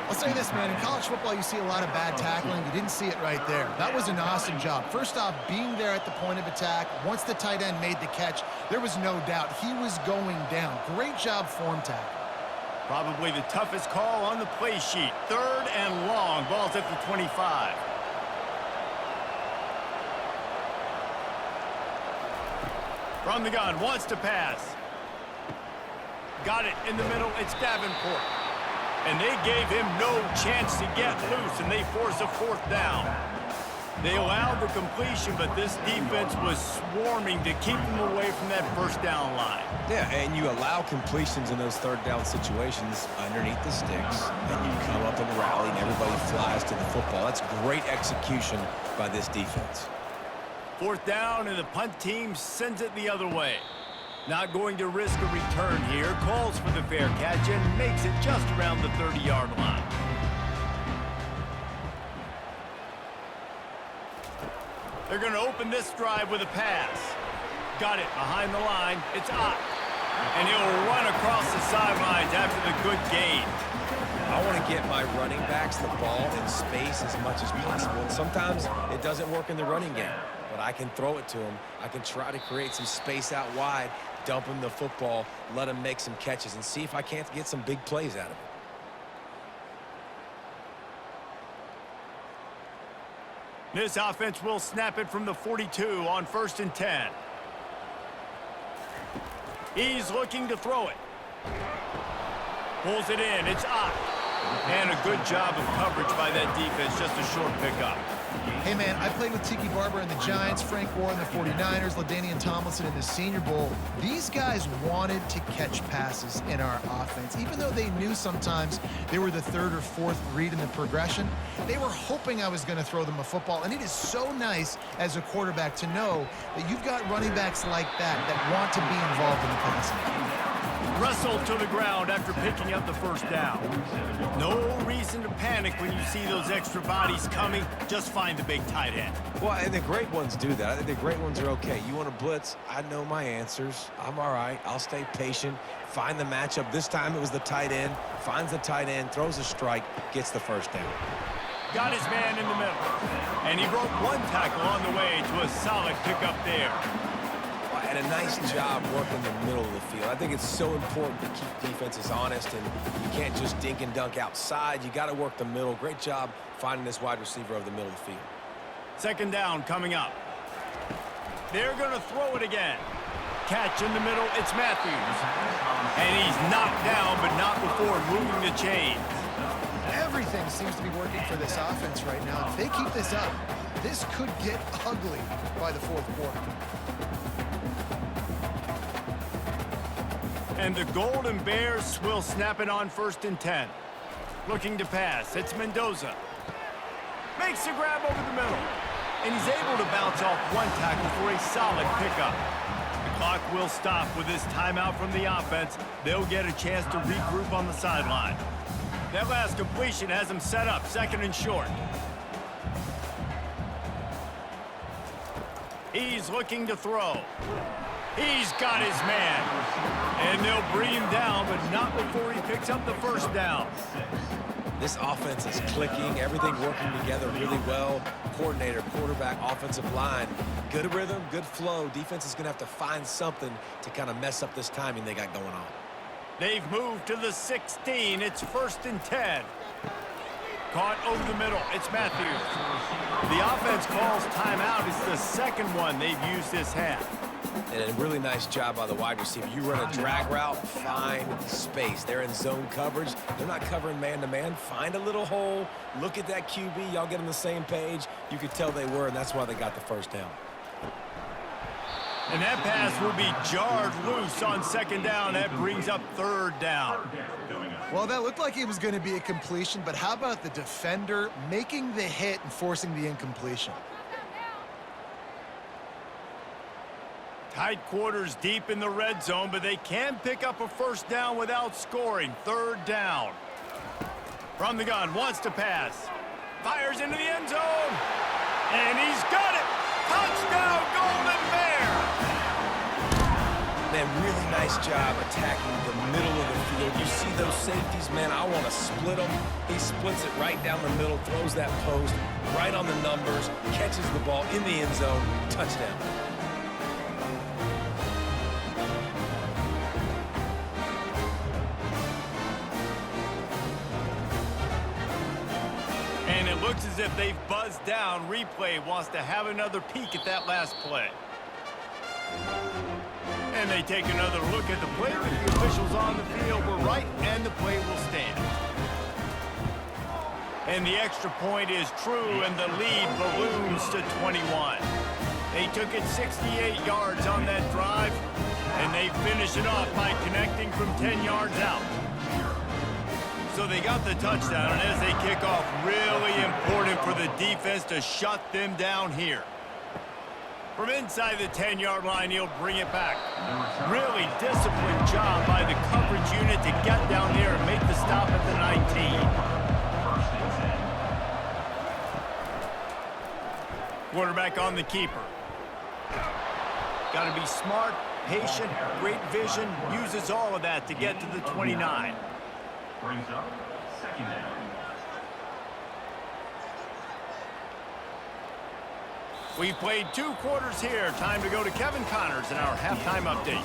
I'll say this, man. In college football, you see a lot of bad tackling. You didn't see it right there. That was an awesome job. First off, being there at the point of attack. Once the tight end made the catch, there was no doubt he was going down. Great job form tackle. Probably the toughest call on the play sheet. 3rd and long. Ball's at the 25. From the gun, wants to pass. Got it in the middle, it's Davenport. And they gave him no chance to get loose, and they force a 4th down. They allowed the completion, but this defense was swarming to keep them away from that 1st down line. Yeah, and you allow completions in those 3rd down situations underneath the sticks, and you come up and rally, and everybody flies to the football. That's great execution by this defense. 4th down, and the punt team sends it the other way. Not going to risk a return here. Calls for the fair catch and makes it just around the 30-yard line. They're going to open this drive with a pass. Got it behind the line. It's Ott. And he'll run across the sidelines after the good gain. I want to get my running backs the ball in space as much as possible. And sometimes it doesn't work in the running game. But I can throw it to him. I can try to create some space out wide, dump him the football, let him make some catches, and see if I can't get some big plays out of it. This offense will snap it from the 42 on 1st and 10. He's looking to throw it. Pulls it in. It's Ott. And a good job of coverage by that defense. Just a short pickup. Hey, man, I played with Tiki Barber in the Giants, Frank Gore in the 49ers, LaDainian Tomlinson in the Senior Bowl. These guys wanted to catch passes in our offense. Even though they knew sometimes they were the 3rd or 4th read in the progression, they were hoping I was going to throw them a football. And it is so nice as a quarterback to know that you've got running backs like that want to be involved in the passing game. Wrestled to the ground after picking up the 1st down. No reason to panic when you see those extra bodies coming. Just find the big tight end. Well, and the great ones do that. I think the great ones are okay. You want to blitz? I know my answers. I'm all right. I'll stay patient. Find the matchup. This time it was the tight end. Finds the tight end, throws a strike, gets the 1st down. got his man in the middle. And he broke one tackle on the way to a solid pickup there. And a nice job working the middle of the field. I think it's so important to keep defenses honest, and you can't just dink and dunk outside. You got to work the middle. Great job finding this wide receiver over the middle of the field. Second down coming up. They're going to throw it again. Catch in the middle, it's Matthews. And he's knocked down, but not before moving the chains. Everything seems to be working for this offense right now. If they keep this up, this could get ugly by the fourth quarter. And the Golden Bears will snap it on 1st and 10. Looking to pass, it's Mendoza. Makes the grab over the middle. And he's able to bounce off one tackle for a solid pickup. The clock will stop with this timeout from the offense. They'll get a chance to regroup on the sideline. That last completion has him set up 2nd and short. He's looking to throw. He's got his man. And they'll bring him down, but not before he picks up the first down. This offense is clicking, everything working together really well. Coordinator, quarterback, offensive line. Good rhythm, good flow. Defense is going to have to find something to kind of mess up this timing they got going on. They've moved to the 16. It's 1st and 10. Caught over the middle. It's Matthews. The offense calls timeout. It's the second one they've used this half. And a really nice job by the wide receiver. You run a drag route, find space. They're in zone coverage. They're not covering man-to-man. Find a little hole. Look at that QB. Y'all get on the same page. You could tell they were, and that's why they got the first down. And that pass will be jarred loose on 2nd down. That brings up 3rd down. Well, that looked like it was going to be a completion, but how about the defender making the hit and forcing the incompletion? Tight quarters deep in the red zone, but they can pick up a first down without scoring. 3rd down. From the gun, wants to pass. Fires into the end zone. And he's got it. Touchdown, Golden Bear. Man, really nice job attacking the middle of the field. You see those safeties, man, I want to split them. He splits it right down the middle, throws that post, right on the numbers, catches the ball in the end zone, touchdown. And it looks as if they've buzzed down. Replay wants to have another peek at that last play. And they take another look at the play, but the officials on the field were right, and the play will stand. And the extra point is true, and the lead balloons to 21. They took it 68 yards on that drive, and they finish it off by connecting from 10 yards out. So they got the touchdown, and as they kick off, really important for the defense to shut them down here. From inside the 10-yard line, he'll bring it back. Really disciplined job by the coverage unit to get down there and make the stop at the 19. Quarterback on the keeper. Got to be smart, patient, great vision, uses all of that to get to the 29. Brings up 2nd down. We've played 2 quarters here. Time to go to Kevin Connors in our halftime update.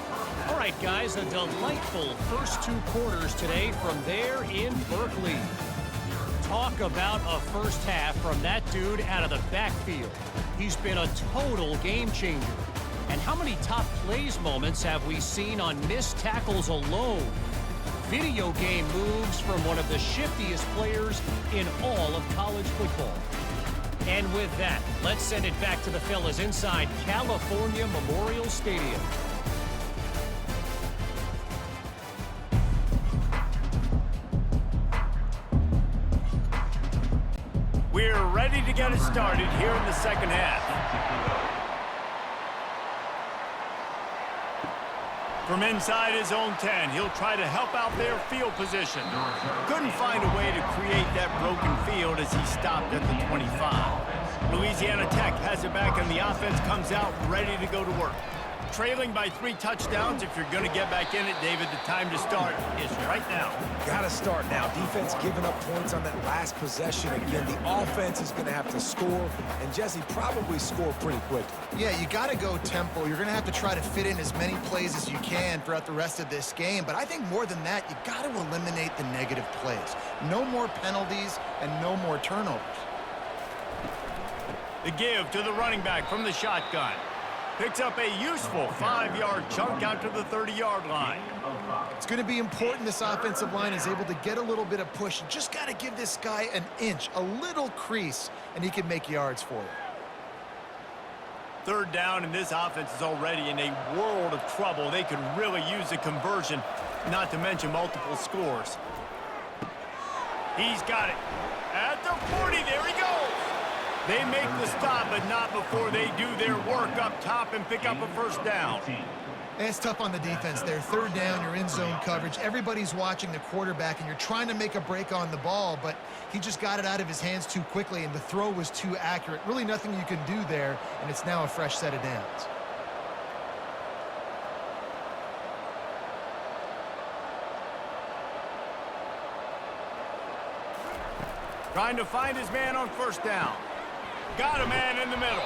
All right, guys, a delightful first 2 quarters today from there in Berkeley. Talk about a first half from that dude out of the backfield. He's been a total game changer. And how many top plays moments have we seen on missed tackles alone? Video game moves from one of the shiftiest players in all of college football. And with that, let's send it back to the fellas inside California Memorial Stadium. We're ready to get it started here in the second half. From inside his own 10, he'll try to help out their field position. Couldn't find a way to create that broken field as he stopped at the 25. Louisiana Tech has it back, and the offense comes out ready to go to work. Trailing by 3 touchdowns. If you're going to get back in it, David, the time to start is right now. Got to start now. Defense giving up points on that last possession. Again, the offense is going to have to score, and Jesse probably score pretty quick. Yeah, you got to go tempo. You're going to have to try to fit in as many plays as you can throughout the rest of this game. But I think more than that, you got to eliminate the negative plays. No more penalties and no more turnovers. The give to the running back from the shotgun. Picks up a useful 5-yard chunk out to the 30-yard line. It's going to be important this offensive line is able to get a little bit of push. You just got to give this guy an inch, a little crease, and he can make yards for you. 3rd down, and this offense is already in a world of trouble. They could really use a conversion, not to mention multiple scores. He's got it. At the 40, there he goes. They make the stop, but not before they do their work up top and pick up a 1st down. It's tough on the defense there. 3rd down, you're in zone coverage. Everybody's watching the quarterback, and you're trying to make a break on the ball, but he just got it out of his hands too quickly, and the throw was too accurate. Really nothing you can do there, and it's now a fresh set of downs. Trying to find his man on 1st down. Got a man in the middle.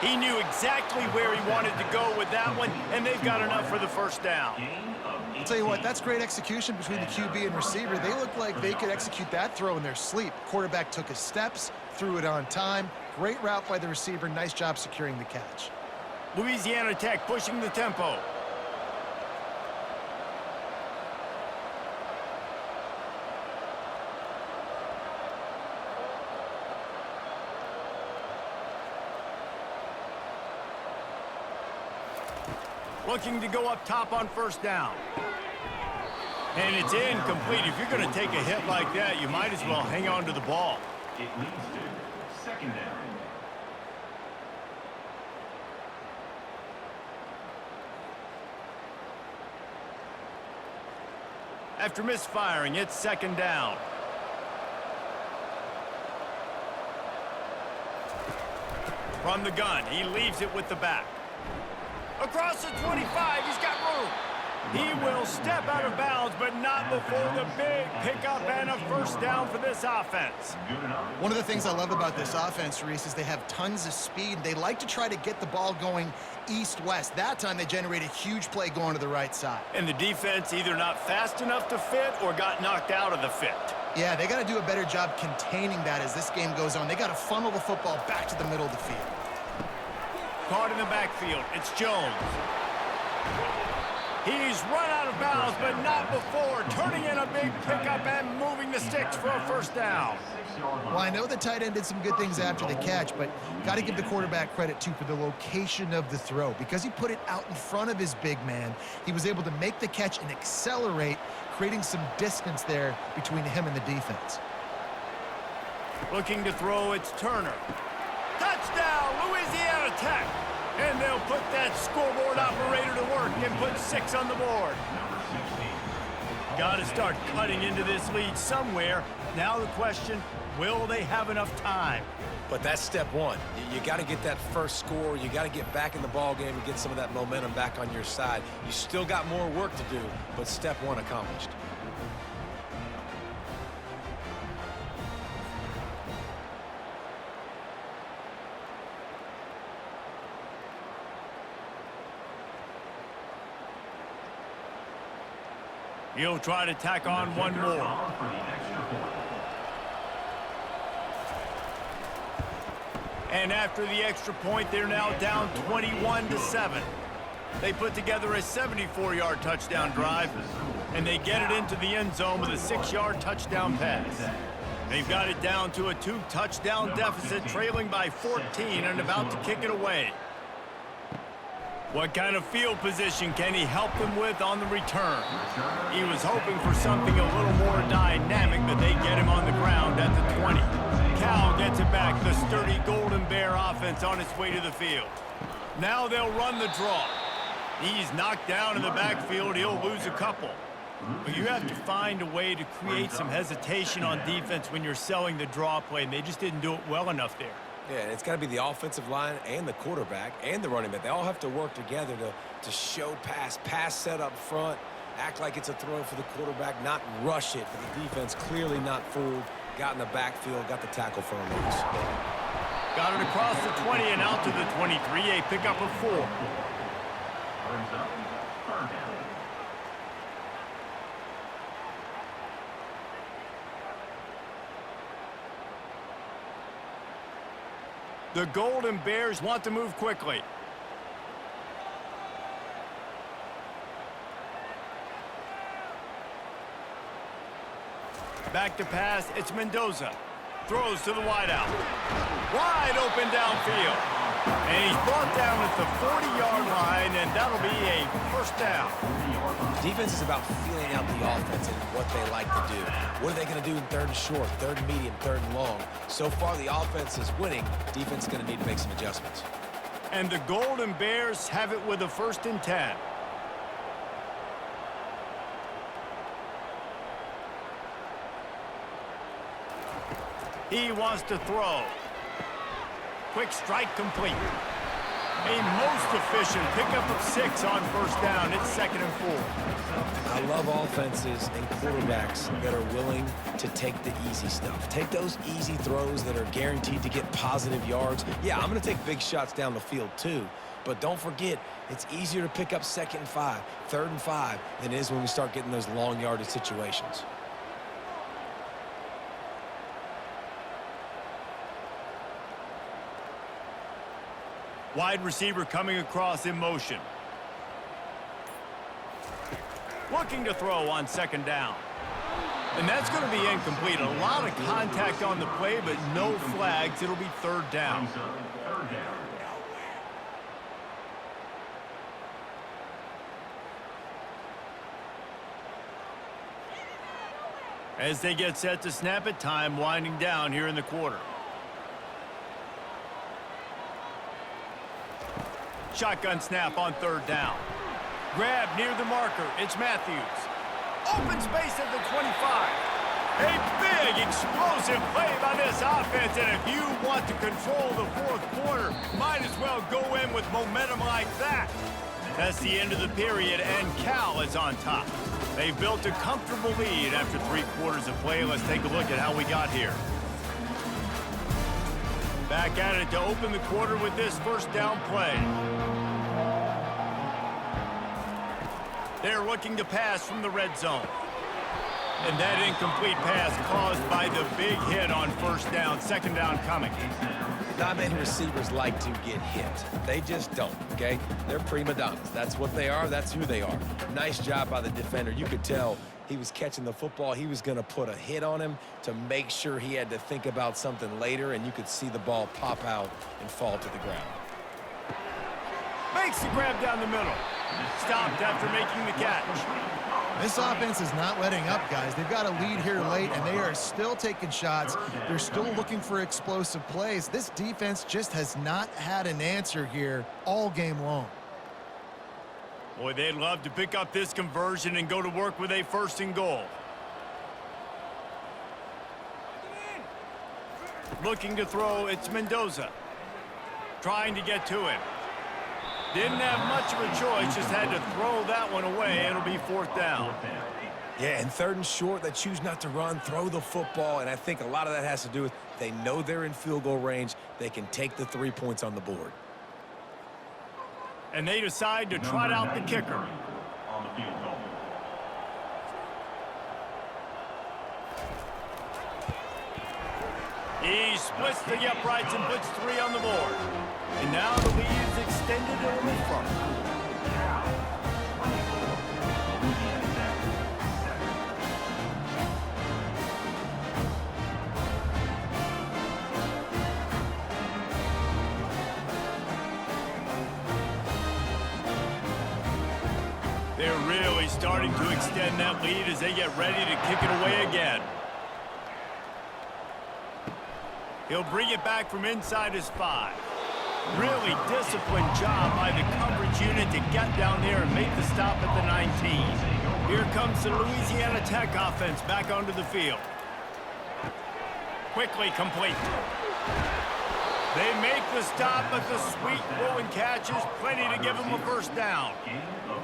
He knew exactly where he wanted to go with that one, and they've got enough for the 1st down. I'll tell you what, that's great execution between the QB and receiver. They look like they could execute that throw in their sleep. Quarterback took his steps, threw it on time. Great route by the receiver. Nice job securing the catch. Louisiana Tech pushing the tempo. Looking to go up top on 1st down. And it's incomplete. If you're going to take a hit like that, you might as well hang on to the ball. It leads to 2nd down. After misfiring, it's 2nd down. From the gun, he leaves it with the back. Across the 25, he's got room. He will step out of bounds, but not before the big pickup and a 1st down for this offense. One of the things I love about this offense, Reese, is they have tons of speed. They like to try to get the ball going east-west. That time they generate a huge play going to the right side. And the defense either not fast enough to fit or got knocked out of the fit. Yeah, they got to do a better job containing that as this game goes on. They got to funnel the football back to the middle of the field. Caught in the backfield, it's Jones. He's run out of bounds, but not before turning in a big pickup and moving the sticks for a 1st down. Well, I know the tight end did some good things after the catch, but got to give the quarterback credit, too, for the location of the throw. Because he put it out in front of his big man, he was able to make the catch and accelerate, creating some distance there between him and the defense. Looking to throw, it's Turner. Touchdown, Louisiana Tech! And they'll put that scoreboard operator to work and put 6 on the board. Got to start cutting into this lead somewhere. Now the question, will they have enough time? But that's step one. You got to get that 1st score. You got to get back in the ball game and get some of that momentum back on your side. You still got more work to do, but step 1 accomplished. He'll try to tack on one more. And after the extra point, they're now down 21-7. They put together a 74-yard touchdown drive, and they get it into the end zone with a 6-yard touchdown pass. They've got it down to a 2-touchdown deficit, trailing by 14 and about to kick it away. What kind of field position can he help them with on the return? He was hoping for something a little more dynamic, but they get him on the ground at the 20. Cal gets it back, the sturdy Golden Bear offense on its way to the field. Now they'll run the draw. He's knocked down in the backfield. He'll lose a couple. But you have to find a way to create some hesitation on defense when you're selling the draw play, and they just didn't do it well enough there. Yeah, and it's got to be the offensive line and the quarterback and the running back. They all have to work together to show pass set up front, act like it's a throw for the quarterback, not rush it. But the defense clearly not fooled, got in the backfield, got the tackle for a loss. Got it across the 20 and out to the 23, a pickup of 4. Turns up. Third down. The Golden Bears want to move quickly. Back to pass, it's Mendoza. Throws to the wideout. Wide open downfield. And he's brought down at the 40-yard line, and that'll be a first down. Defense is about feeling out the offense and what they like to do. What are they going to do in third and short, third and medium, third and long? So far, the offense is winning. Defense is going to need to make some adjustments. And the Golden Bears have it with a 1st and 10. He wants to throw. Quick strike complete. A most efficient pickup of 6 on first down. It's 2nd and 4. I love offenses and quarterbacks that are willing to take the easy stuff. Take those easy throws that are guaranteed to get positive yards. Yeah, I'm going to take big shots down the field too. But don't forget, it's easier to pick up 2nd and 5, 3rd and 5 than it is when we start getting those long yardage situations. Wide receiver coming across in motion. Looking to throw on 2nd down. And that's going to be incomplete. A lot of contact on the play, but no flags. It'll be 3rd down. Third down. As they get set to snap it, time winding down here in the quarter. Shotgun snap on 3rd down. Grab near the marker. It's Matthews. Open space at the 25. A big explosive play by this offense. And if you want to control the 4th quarter, might as well go in with momentum like that. That's the end of the period, and Cal is on top. They've built a comfortable lead after 3 quarters of play. Let's take a look at how we got here. Back at it to open the quarter with this 1st down play. They're looking to pass from the red zone. And that incomplete pass caused by the big hit on 1st down. 2nd down coming. Not many receivers like to get hit. They just don't, okay? They're prima donnas. That's what they are. That's who they are. Nice job by the defender. You could tell he was catching the football. He was going to put a hit on him to make sure he had to think about something later, and you could see the ball pop out and fall to the ground. Makes the grab down the middle. Stopped after making the catch. This offense is not letting up, guys. They've got a lead here late, and they are still taking shots. They're still looking for explosive plays. This defense just has not had an answer here all game long. Boy, they'd love to pick up this conversion and go to work with a 1st and goal. Looking to throw, it's Mendoza. Trying to get to him. Didn't have much of a choice, just had to throw that one away. It'll be 4th down. Yeah, and 3rd and short, they choose not to run, throw the football, and I think a lot of that has to do with they know they're in field goal range. They can take the 3 points on the board. And they decide to trot out the kicker. On the field goal. He splits the uprights and puts 3 on the board. And now the lead is extended a little further. They're really starting to extend that lead as they get ready to kick it away again. He'll bring it back from inside his 5. Really disciplined job by the coverage unit to get down there and make the stop at the 19. Here comes the Louisiana Tech offense back onto the field. Quickly complete. They make the stop, but the sweet rolling catch is plenty to give them a first down.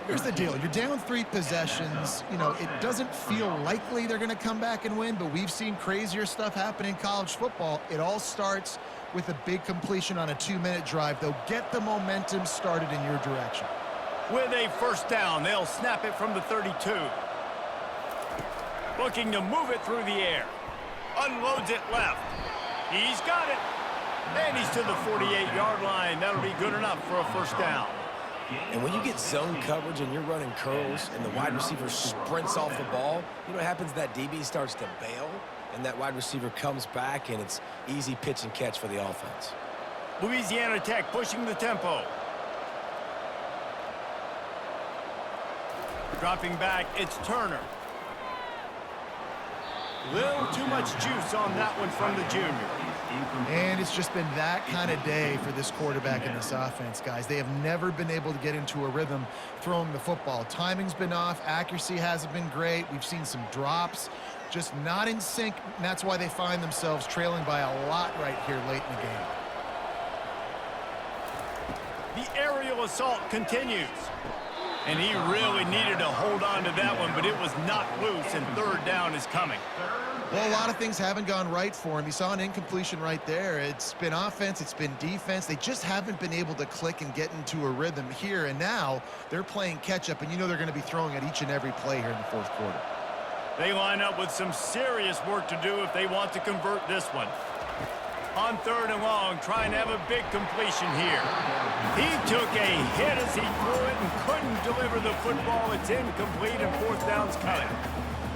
Here's the deal. You're down 3 possessions. You know, it doesn't feel likely they're going to come back and win, but we've seen crazier stuff happen in college football. It all starts with a big completion on a 2-minute drive. They'll get the momentum started in your direction. With a first down, they'll snap it from the 32. Looking to move it through the air. Unloads it left. He's got it. And he's to the 48-yard line. That'll be good enough for a first down. And when you get zone coverage and you're running curls and the wide receiver sprints off the ball, you know what happens? That DB starts to bail, and that wide receiver comes back, and it's easy pitch and catch for the offense. Louisiana Tech pushing the tempo. Dropping back, it's Turner. Little too much juice on that one from the junior. And it's just been that kind of day for this quarterback in this offense, guys. They have never been able to get into a rhythm throwing the football. Timing's been off. Accuracy hasn't been great. We've seen some drops, just not in sync. And that's why they find themselves trailing by a lot right here late in the game. The aerial assault continues. And he really needed to hold on to that one, but it was knocked loose, and third down is coming. Well, a lot of things haven't gone right for him. He saw an incompletion right there. It's been offense, it's been defense. They just haven't been able to click and get into a rhythm here, and now they're playing catch-up, and you know they're going to be throwing at each and every play here in the fourth quarter. They line up with some serious work to do if they want to convert this one. On third and long, trying to have a big completion here. He took a hit as he threw it and couldn't deliver the football. It's incomplete, and fourth down's coming.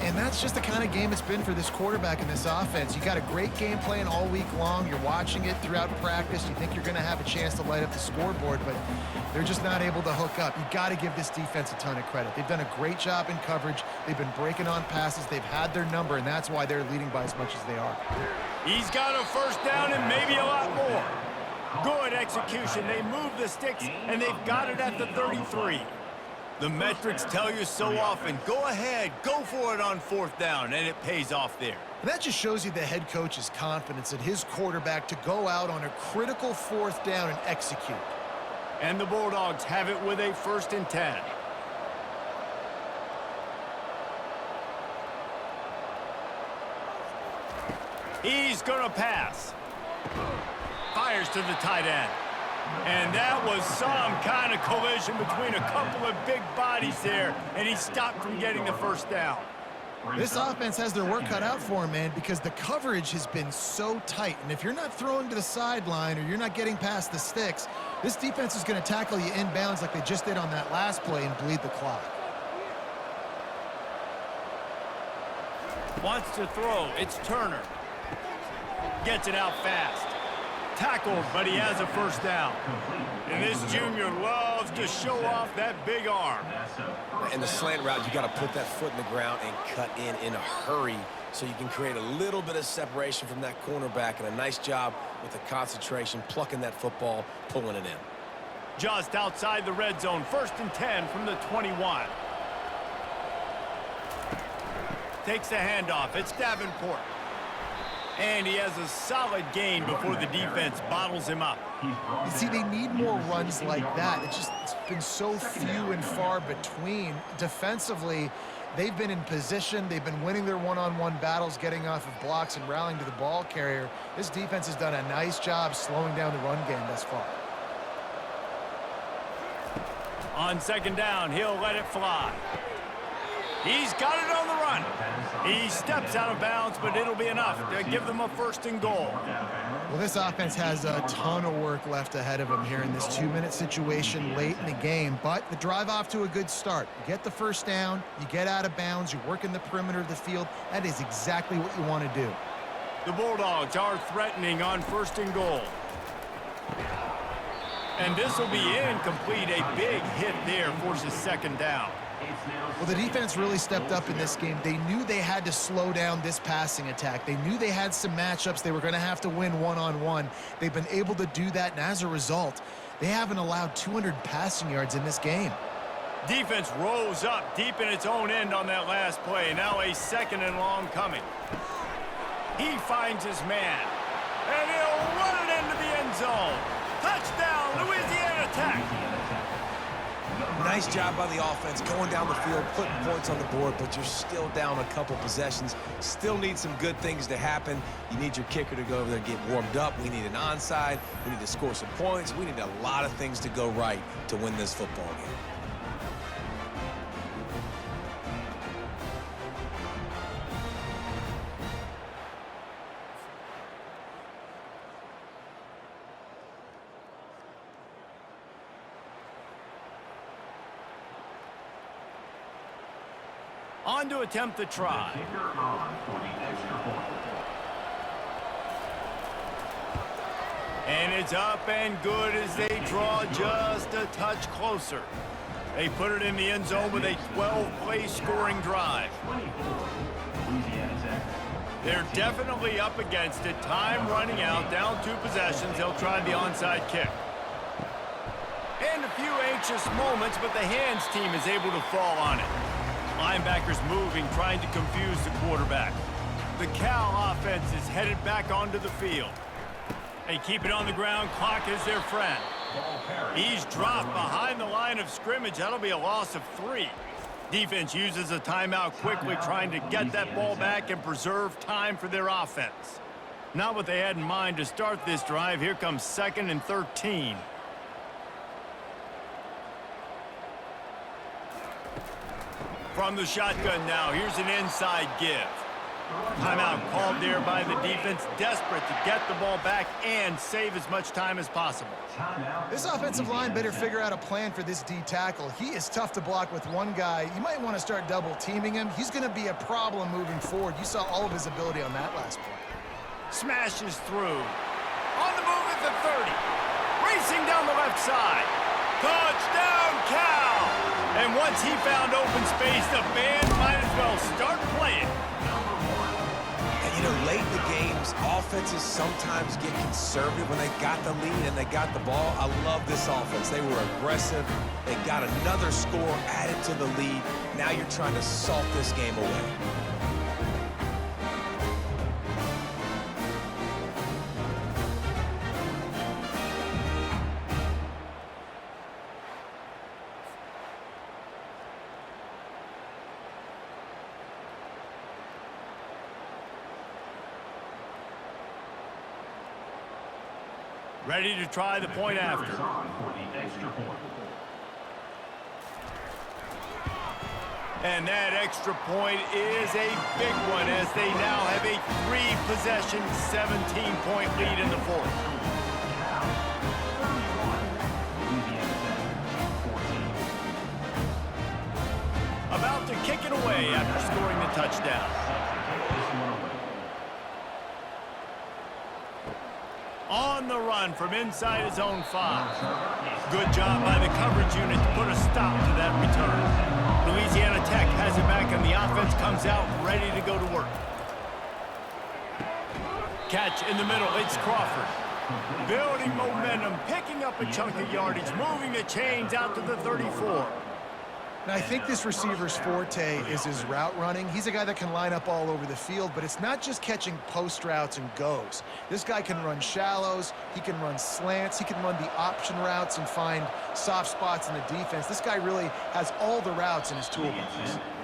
And that's just the kind of game it's been for this quarterback in this offense. You got a great game plan all week long. You're watching it throughout practice. You think you're going to have a chance to light up the scoreboard, but they're just not able to hook up. You got to give this defense a ton of credit. They've done a great job in coverage. They've been breaking on passes. They've had their number, and that's why they're leading by as much as they are. He's got a first down and maybe a lot more. Good execution. They move the sticks, and they've got it at the 33. The metrics tell you so often, go ahead, go for it on fourth down, and it pays off there. And that just shows you the head coach's confidence in his quarterback to go out on a critical fourth down and execute. And the Bulldogs have it with a 1st and 10. He's going to pass. Fires to the tight end. And that was some kind of collision between a couple of big bodies there, and he stopped from getting the first down. This offense has their work cut out for him, man, because the coverage has been so tight. And if you're not throwing to the sideline or you're not getting past the sticks, this defense is going to tackle you inbounds like they just did on that last play and bleed the clock. Wants to throw. It's Turner. Gets it out fast. Tackled, but he has a first down. And this junior loves to show off that big arm. In the slant route, you got to put that foot in the ground and cut in a hurry so you can create a little bit of separation from that cornerback, and a nice job with the concentration, plucking that football, pulling it in. Just outside the red zone, 1st and 10 from the 21. Takes the handoff. It's Davenport. And he has a solid gain before the defense bottles him up. You see, they need more runs like that. It's been so few and far between. Defensively, they've been in position. They've been winning their one-on-one battles, getting off of blocks and rallying to the ball carrier. This defense has done a nice job slowing down the run game thus far. On 2nd down, he'll let it fly. He's got it on the run. He steps out of bounds, but it'll be enough to give them a 1st and goal. Well, this offense has a ton of work left ahead of them here in this 2-minute situation late in the game, but the drive off to a good start. You get the first down, you get out of bounds, you work in the perimeter of the field. That is exactly what you want to do. The Bulldogs are threatening on 1st and goal. And this will be incomplete. A big hit there forces 2nd down. Well, the defense really stepped up in this game. They knew they had to slow down this passing attack. They knew they had some matchups they were going to have to win one-on-one. They've been able to do that, and as a result, they haven't allowed 200 passing yards in this game. Defense rose up deep in its own end on that last play. Now a 2nd and long coming. He finds his man, and he'll run it into the end zone. Touchdown, Louisiana Tech. Nice job by the offense going down the field, putting points on the board, but you're still down a couple possessions. Still need some good things to happen. You need your kicker to go over there and get warmed up. We need an onside. We need to score some points. We need a lot of things to go right to win this football game. On to attempt the try. Kicker on for the extra point. And it's up and good as they draw just a touch closer. They put it in the end zone with a 12-play scoring drive. 24, Louisiana Tech. They're definitely up against it. Time running out, down 2 possessions. They'll try the onside kick. And a few anxious moments, but the hands team is able to fall on it. Linebackers moving, trying to confuse the quarterback. The Cal offense is headed back onto the field. They keep it on the ground. Clock is their friend. He's dropped behind the line of scrimmage. That'll be a loss of 3. Defense uses a timeout quickly, trying to get that ball back and preserve time for their offense. Not what they had in mind to start this drive. Here comes 2nd and 13. From the shotgun now, here's an inside give. Timeout called there by the defense, desperate to get the ball back and save as much time as possible. This offensive line better figure out a plan for this D tackle. He is tough to block with one guy. You might want to start double teaming him. He's going to be a problem moving forward. You saw all of his ability on that last play. Smashes through. On the move at the 30. Racing down the left side. Touchdown, Cal! And once he found open space, the band might as well start playing. And, you know, late in the games, offenses sometimes get conservative when they got the lead and they got the ball. I love this offense. They were aggressive. They got another score added to the lead. Now you're trying to salt this game away. Ready to try the point after. For the extra point. And that extra point is a big one as they now have a 3-possession, 17-point lead in the 4th. About to kick it away after scoring the touchdown. On the run from inside his own 5. Good job by the coverage unit to put a stop to that return. Louisiana Tech has it back and the offense comes out ready to go to work. Catch in the middle, it's Crawford. Building momentum, picking up a chunk of yardage, moving the chains out to the 34. Now, I think this receiver's forte is his route running. He's a guy that can line up all over the field, but it's not just catching post routes and goes. This guy can run shallows, he can run slants, he can run the option routes and find soft spots in the defense. This guy really has all the routes in his toolbox.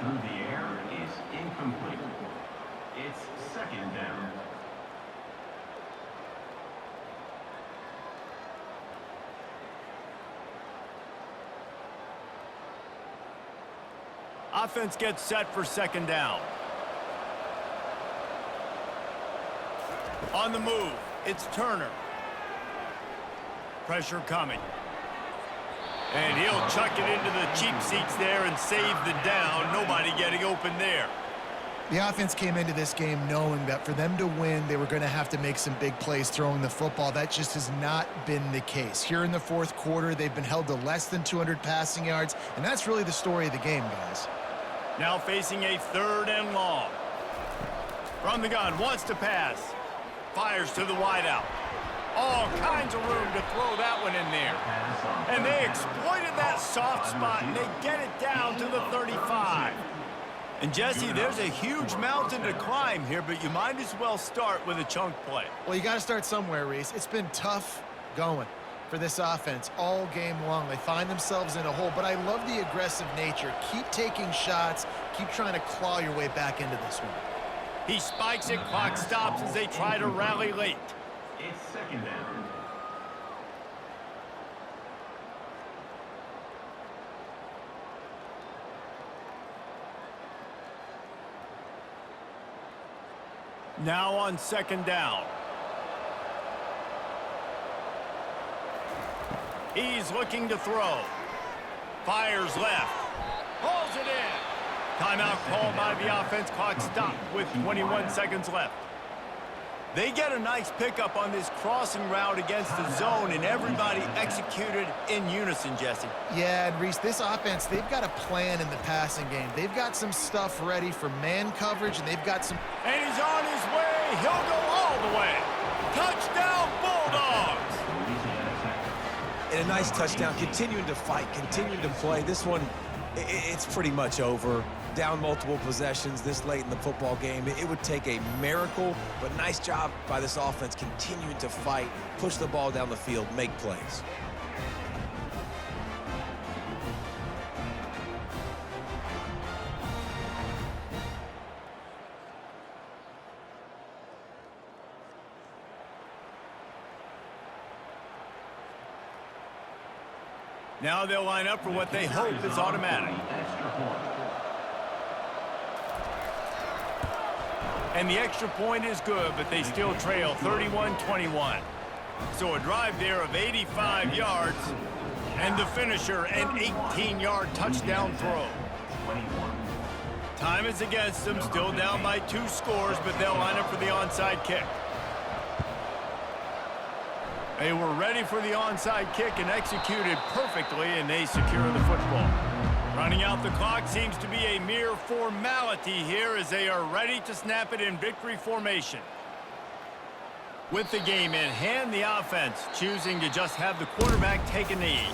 Through the air is incomplete. It's 2nd down. Offense gets set for 2nd down. On the move, it's Turner. Pressure coming. And he'll chuck it into the cheap seats there and save the down. Nobody getting open there. The offense came into this game knowing that for them to win, they were going to have to make some big plays throwing the football. That just has not been the case. Here in the 4th quarter, they've been held to less than 200 passing yards, and that's really the story of the game, guys. Now facing a 3rd and long. From the gun, wants to pass. Fires to the wideout. All kinds of room to throw that one in there. And they exploited that soft spot, and they get it down to the 35. And Jesse, there's a huge mountain to climb here, but you might as well start with a chunk play. Well, you got to start somewhere, Reese. It's been tough going for this offense all game long. They find themselves in a hole, but I love the aggressive nature. Keep taking shots. Keep trying to claw your way back into this one. He spikes it, clock stops as they try to rally late. It's second down. Now on second down. He's looking to throw. Fires left. Pulls it in. Timeout called by the offense. Clock stopped with 21 seconds left. They get a nice pickup on this crossing route against the zone, and everybody executed in unison, Jesse. Yeah, and Reese, this offense, they've got a plan in the passing game. They've got some stuff ready for man coverage, and they've got some... And he's on his way. He'll go all the way. Touchdown, Bulldogs! And a nice touchdown, continuing to fight, continuing to play. This one, it's pretty much over. Down multiple possessions this late in the football game. It would take a miracle, but nice job by this offense continuing to fight, push the ball down the field, make plays. Now they'll line up for what they hope is automatic. And the extra point is good, but they still trail 31-21. So a drive there of 85 yards, and the finisher, an 18-yard touchdown throw. Time is against them, still down by 2 scores, but they'll line up for the onside kick. They were ready for the onside kick and executed perfectly, and they secure the football. Running out the clock seems to be a mere formality here as they are ready to snap it in victory formation. With the game in hand, the offense choosing to just have the quarterback take a knee.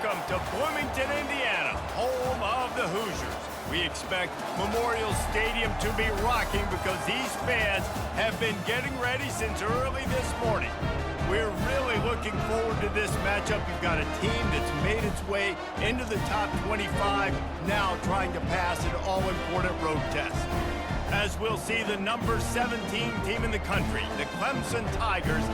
Welcome to Bloomington, Indiana, home of the Hoosiers. We expect Memorial Stadium to be rocking because these fans have been getting ready since early this morning. We're really looking forward to this matchup. You've got a team that's made its way into the top 25, now trying to pass an all-important road test. As we'll see the number 17 team in the country, the Clemson Tigers,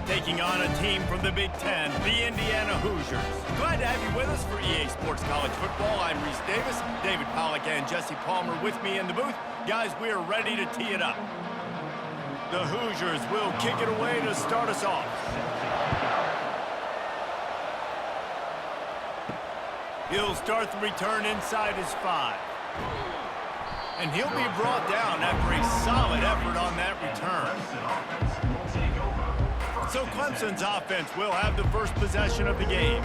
taking on a team from the Big Ten, the Indiana Hoosiers. Glad to have you with us for EA Sports College Football. I'm Reese Davis, David Pollack and Jesse Palmer with me in the booth. Guys, we are ready to tee it up. The Hoosiers will kick it away to start us off. He'll start the return inside his 5. And he'll be brought down after a solid effort on that return. So Clemson's offense will have the first possession of the game.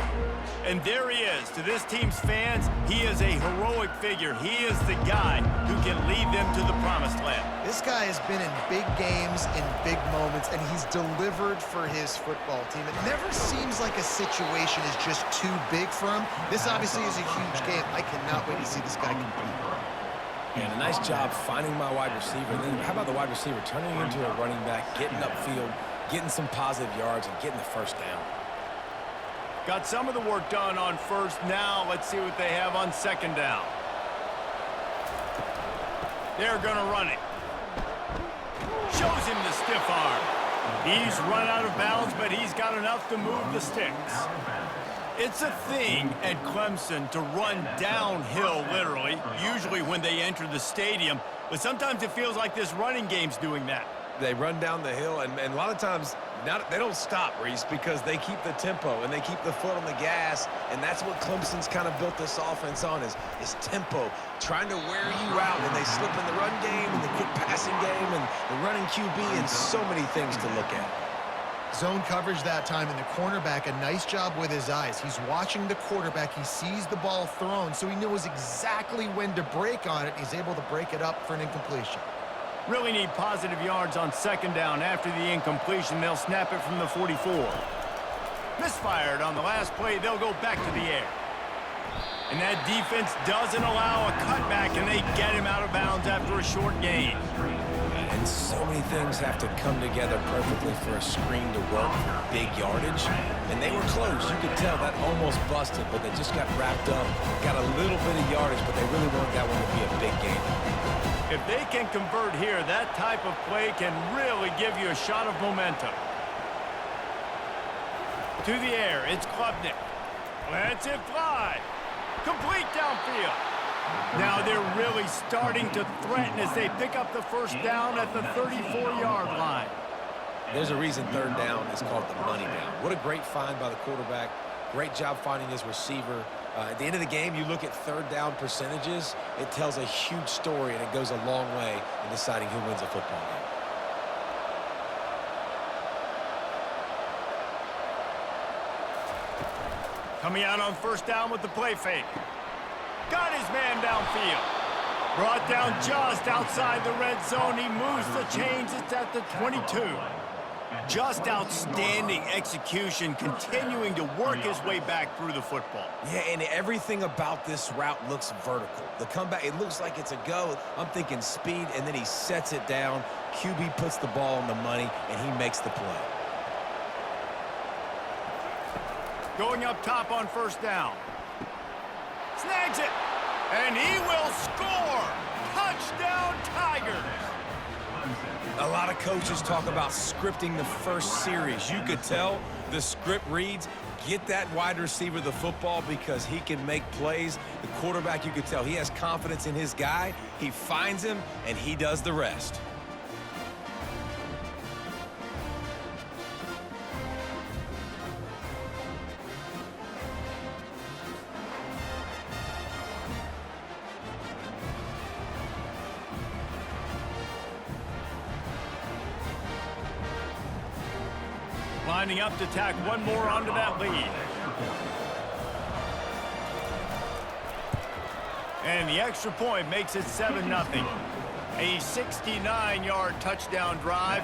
And there he is. To this team's fans, he is a heroic figure. He is the guy who can lead them to the promised land. This guy has been in big games, in big moments, and he's delivered for his football team. It never seems like a situation is just too big for him. This obviously is a huge game. I cannot wait to see this guy compete. And a nice job finding my wide receiver. And then how about the wide receiver turning into a running back, getting upfield, getting some positive yards, and getting the first down. Got some of the work done on first. Now let's see what they have on second down. They're going to run it. Shows him the stiff arm. He's run out of bounds, but he's got enough to move the sticks. It's a thing at Clemson to run downhill, literally, usually when they enter the stadium. But sometimes it feels like this running game's doing that. They run down the hill, and a lot of times they don't stop, Reese, because they keep the tempo and they keep the foot on the gas, and that's what Clemson's kind of built this offense on is tempo, trying to wear you out, and they slip in the run game and the quick passing game and the running QB and so many things to look at. Zone coverage that time, and the cornerback, a nice job with his eyes. He's watching the quarterback. He sees the ball thrown, so he knows exactly when to break on it. He's able to break it up for an incompletion. Really need positive yards on second down. After the incompletion, they'll snap it from the 44. Misfired on the last play. They'll go back to the air. And that defense doesn't allow a cutback, and they get him out of bounds after a short gain. And so many things have to come together perfectly for a screen to work for big yardage. And they were close. You could tell that almost busted, but they just got wrapped up, got a little bit of yardage, but they really wanted that one to be a big game. If they can convert here, that type of play can really give you a shot of momentum. To the air, it's Klubnik. Lets it fly. Complete downfield. Now they're really starting to threaten as they pick up the first down at the 34-yard line. There's a reason third down is called the money down. What a great find by the quarterback. Great job finding his receiver. At the end of the game, you look at third down percentages. It tells a huge story, and it goes a long way in deciding who wins a football game. Coming out on first down with the play fake. Got his man downfield. Brought down just outside the red zone. He moves the chains. It's at the 22. Just outstanding execution, continuing to work his way back through the football. Yeah, and everything about this route looks vertical. The comeback, it looks like it's a go. I'm thinking speed, and then he sets it down. QB puts the ball on the money, and he makes the play. Going up top on first down. Snags it, and he will score. Touchdown, Tigers. A lot of coaches talk about scripting the first series. You could tell the script reads, get that wide receiver the football because he can make plays. The quarterback, you could tell he has confidence in his guy. He finds him, and he does the rest. Lining up to tack one more onto that lead. And the extra point makes it 7-0. A 69-yard touchdown drive.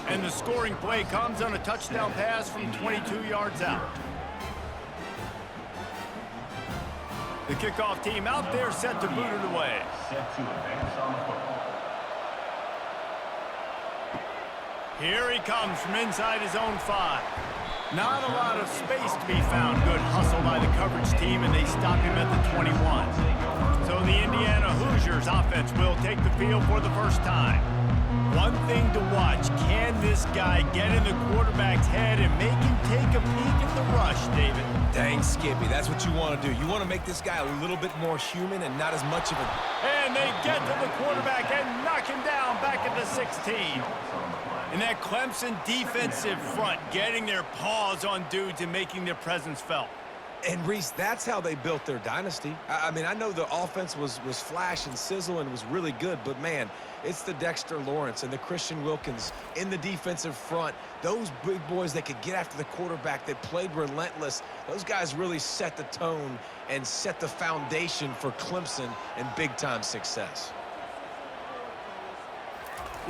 And the scoring play comes on a touchdown pass from 22 yards out. The kickoff team out there set to boot it away. Set to advance on the football. Here he comes from inside his own 5. Not a lot of space to be found. Good hustle by the coverage team, and they stop him at the 21. So the Indiana Hoosiers offense will take the field for the first time. One thing to watch, can this guy get in the quarterback's head and make him take a peek at the rush, David? Dang, Skippy, that's what you want to do. You want to make this guy a little bit more human and not as much of a... And they get to the quarterback and knock him down back at the 16. And that Clemson defensive front getting their paws on dudes and making their presence felt. And, Reese, that's how they built their dynasty. I mean, I know the offense was flash and sizzle and was really good, but, man, it's the Dexter Lawrence and the Christian Wilkins in the defensive front. Those big boys that could get after the quarterback, that played relentless. Those guys really set the tone and set the foundation for Clemson and big-time success.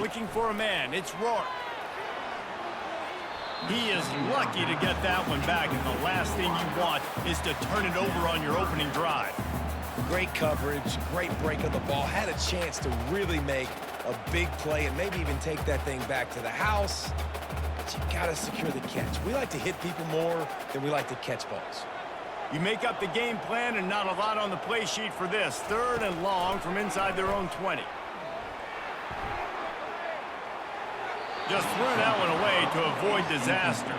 Looking for a man, it's Rourke. He is lucky to get that one back, and the last thing you want is to turn it over on your opening drive. Great coverage, great break of the ball. Had a chance to really make a big play and maybe even take that thing back to the house. But you got to secure the catch. We like to hit people more than we like to catch balls. You make up the game plan, and not a lot on the play sheet for this. 3rd and long from inside their own 20. Just threw that one away to avoid disaster.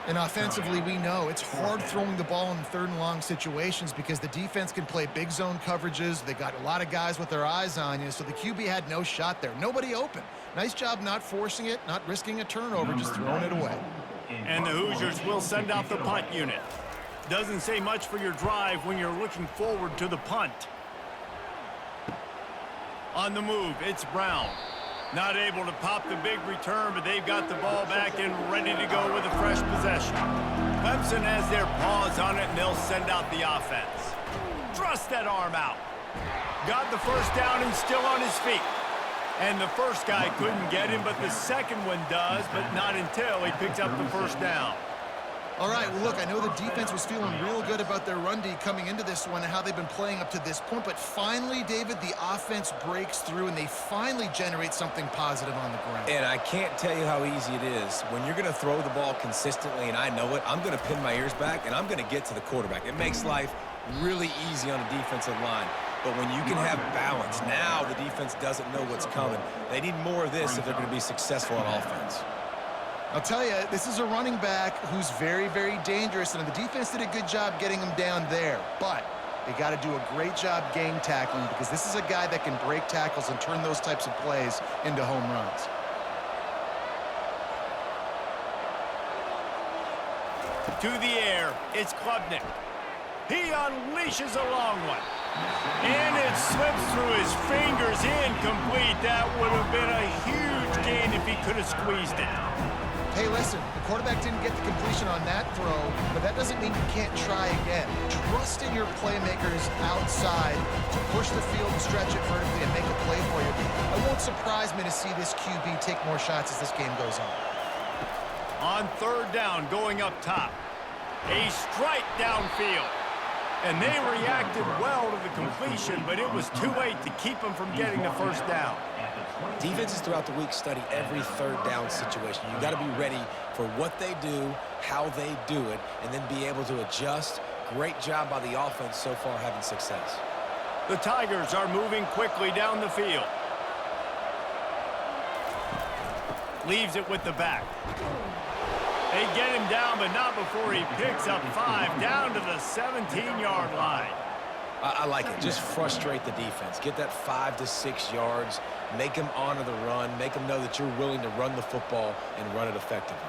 And offensively, we know it's hard throwing the ball in 3rd and long situations because the defense can play big zone coverages. They got a lot of guys with their eyes on you, so the QB had no shot there. Nobody open. Nice job not forcing it, not risking a turnover, just throwing it away. And the Hoosiers will send out the punt unit. Doesn't say much for your drive when you're looking forward to the punt. On the move, it's Brown. Not able to pop the big return, but they've got the ball back and ready to go with a fresh possession. Clemson has their paws on it, and they'll send out the offense. Thrust that arm out. Got the first down and still on his feet. And the first guy couldn't get him, but the second one does, but not until he picks up the first down. All right, well, look, I know the defense was feeling real good about their run D coming into this one and how they've been playing up to this point, but finally, David, the offense breaks through and they finally generate something positive on the ground. And I can't tell you how easy it is. When you're going to throw the ball consistently, and I know it, I'm going to pin my ears back, and I'm going to get to the quarterback. It makes life really easy on the defensive line. But when you can have balance, now the defense doesn't know what's coming. They need more of this if they're going to be successful on offense. I'll tell you, this is a running back who's very, very dangerous, and the defense did a good job getting him down there. But they got to do a great job game tackling because this is a guy that can break tackles and turn those types of plays into home runs. To the air, it's Klubnik. He unleashes a long one. And it slips through his fingers, incomplete. That would have been a huge gain if he could have squeezed it. Hey, listen, the quarterback didn't get the completion on that throw, but that doesn't mean you can't try again. Trust in your playmakers outside to push the field and stretch it vertically and make a play for you. It won't surprise me to see this QB take more shots as this game goes on. On 3rd down, going up top. A strike downfield. And they reacted well to the completion, but it was too late to keep them from getting the first down. Defenses throughout the week study every 3rd down situation. You got to be ready for what they do, how they do it, and then be able to adjust. Great job by the offense so far having success. The Tigers are moving quickly down the field. Leaves it with the back. They get him down, but not before he picks up 5 down to the 17-yard line. I like it. Just frustrate the defense. Get that 5 to 6 yards. Make them honor the run. Make them know that you're willing to run the football and run it effectively.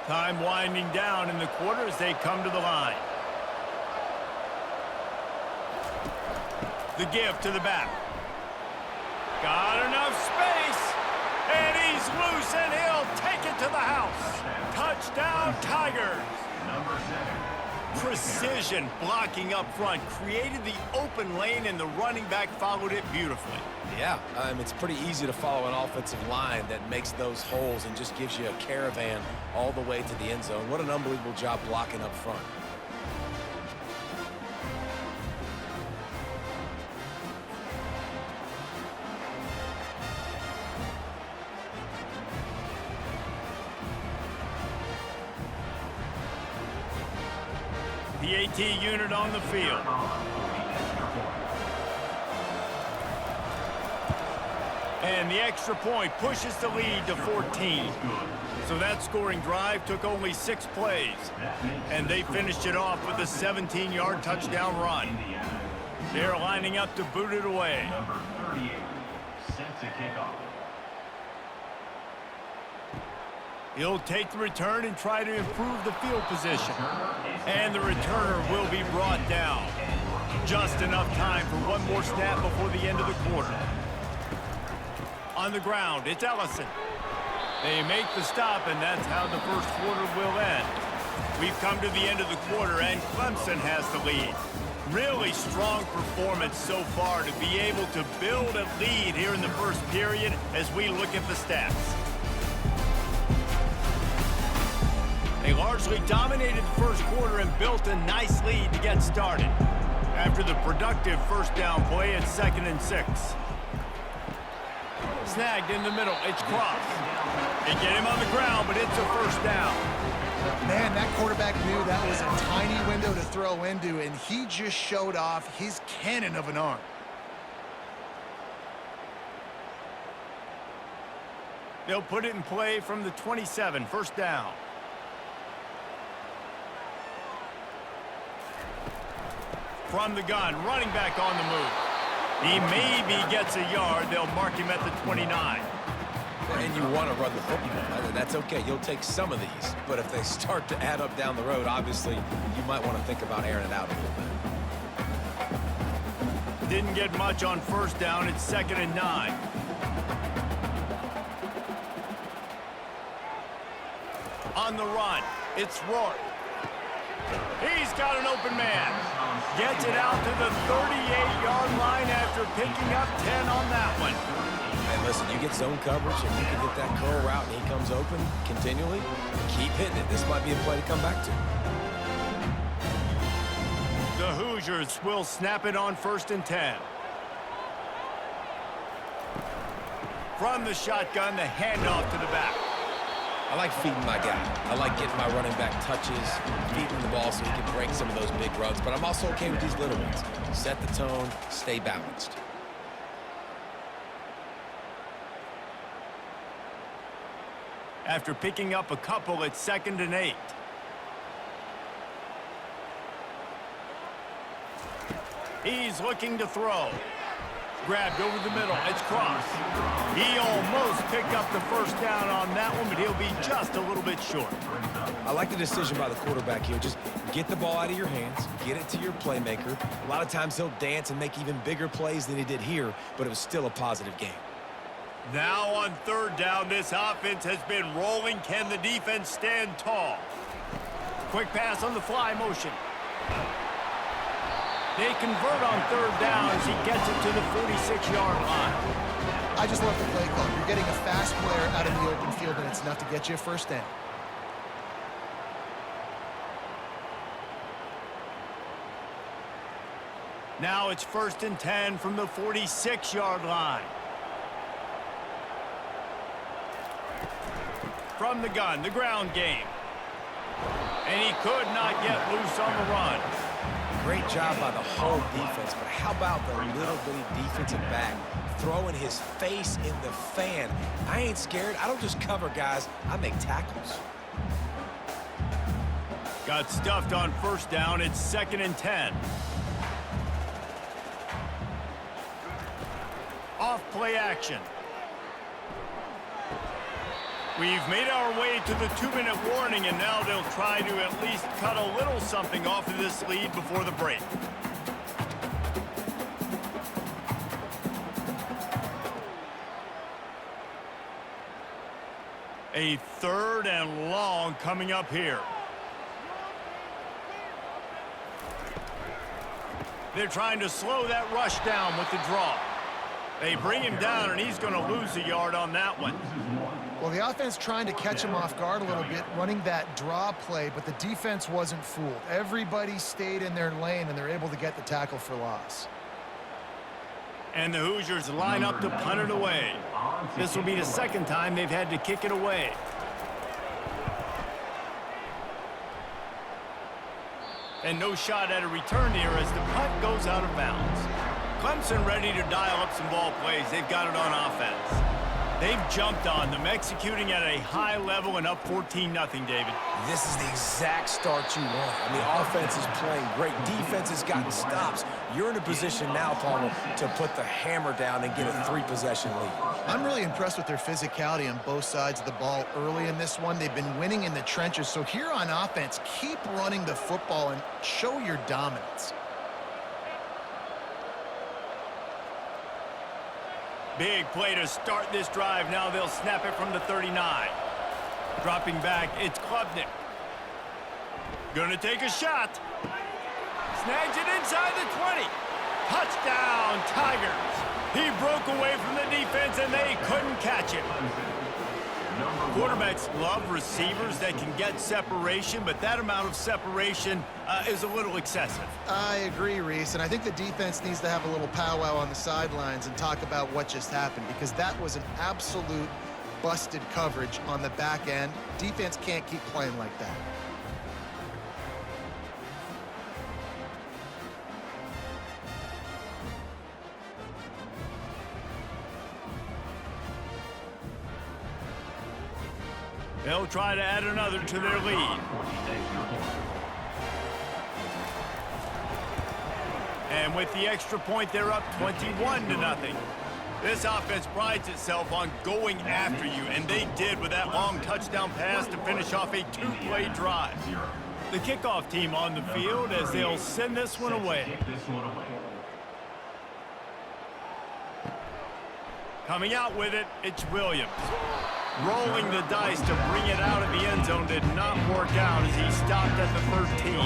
Time winding down in the quarter as they come to the line. The give to the back. Got enough space. And he's loose, and he'll take it to the house. Touchdown, Tigers. Number 7. Precision blocking up front created the open lane, and the running back followed it beautifully. Yeah, it's pretty easy to follow an offensive line that makes those holes and just gives you a caravan all the way to the end zone. What an unbelievable job blocking up front. the AT unit on the field. And the extra point pushes the lead to 14. So that scoring drive took only 6 plays. And they finished it off with a 17-yard touchdown run. They're lining up to boot it away. Number 38, set to kick off. He'll take the return and try to improve the field position. And the returner will be brought down. Just enough time for one more snap before the end of the quarter. On the ground, it's Ellison. They make the stop, and that's how the first quarter will end. We've come to the end of the quarter, and Clemson has the lead. Really strong performance so far to be able to build a lead here in the first period as we look at the stats. They largely dominated the first quarter and built a nice lead to get started. After the productive first down play, it's 2nd and 6. Snagged in the middle, it's Cross. They get him on the ground, but it's a first down. Man, that quarterback knew that was a tiny window to throw into, and he just showed off his cannon of an arm. They'll put it in play from the 27, first down. From the gun, running back on the move. He maybe gets a yard. They'll mark him at the 29. And you want to run the football. That's okay. You'll take some of these. But if they start to add up down the road, obviously, you might want to think about airing it out a little bit. Didn't get much on first down. It's 2nd and 9. On the run, it's Rourke. He's got an open man. Gets it out to the 38-yard line after picking up 10 on that one. And listen, you get zone coverage and you can get that curl route and he comes open continually. Keep hitting it. This might be a play to come back to. The Hoosiers will snap it on 1st and 10. From the shotgun, the handoff to the back. I like feeding my guy. I like getting my running back touches, feeding the ball so he can break some of those big runs. But I'm also okay with these little ones. Set the tone, stay balanced. After picking up a couple, it's 2nd and 8. He's looking to throw. Grabbed over the middle. It's Cross. He almost picked up the first down on that one, but he'll be just a little bit short. I like the decision by the quarterback here. Just get the ball out of your hands, get it to your playmaker. A lot of times he'll dance and make even bigger plays than he did here, but it was still a positive game. Now on 3rd down, this offense has been rolling. Can the defense stand tall? Quick pass on the fly motion. They convert on 3rd down as he gets it to the 46-yard line. I just love the play call. You're getting a fast player out in the open field, and it's enough to get you a first down. Now it's 1st and 10 from the 46-yard line. From the gun, the ground game. And he could not get loose on the run. Great job by the whole defense, but how about the little bitty defensive back throwing his face in the fan? I ain't scared. I don't just cover guys. I make tackles. Got stuffed on 1st down. It's 2nd and 10. Off play action. We've made our way to the 2-minute warning, and now they'll try to at least cut a little something off of this lead before the break. A 3rd and long coming up here. They're trying to slow that rush down with the draw. They bring him down, and he's going to lose a yard on that one. Well, the offense trying to catch him off guard a little bit, running that draw play, but the defense wasn't fooled. Everybody stayed in their lane, and they're able to get the tackle for loss. And the Hoosiers line up to punt it away. This will be the 2nd time they've had to kick it away. And no shot at a return here as the punt goes out of bounds. Clemson ready to dial up some ball plays. They've got it on offense. They've jumped on them, executing at a high level and up 14-0, David. This is the exact start you want. I mean, offense is playing great. Defense has gotten stops. You're in a position now, Palmer, to put the hammer down and get a 3-possession lead. I'm really impressed with their physicality on both sides of the ball early in this one. They've been winning in the trenches. So here on offense, keep running the football and show your dominance. Big play to start this drive. Now they'll snap it from the 39. Dropping back, it's Klubnik. Gonna take a shot. Snags it inside the 20. Touchdown, Tigers. He broke away from the defense, and they couldn't catch him. Quarterbacks love receivers that can get separation, but that amount of separation is a little excessive. I agree, Reese, and I think the defense needs to have a little powwow on the sidelines and talk about what just happened, because that was an absolute busted coverage on the back end. Defense can't keep playing like that. They'll try to add another to their lead. And with the extra point, they're up 21-0. This offense prides itself on going after you, and they did with that long touchdown pass to finish off a 2-play drive. The kickoff team on the field as they'll send this one away. Coming out with it, it's Williams. Rolling the dice to bring it out of the end zone did not work out as he stopped at the 13.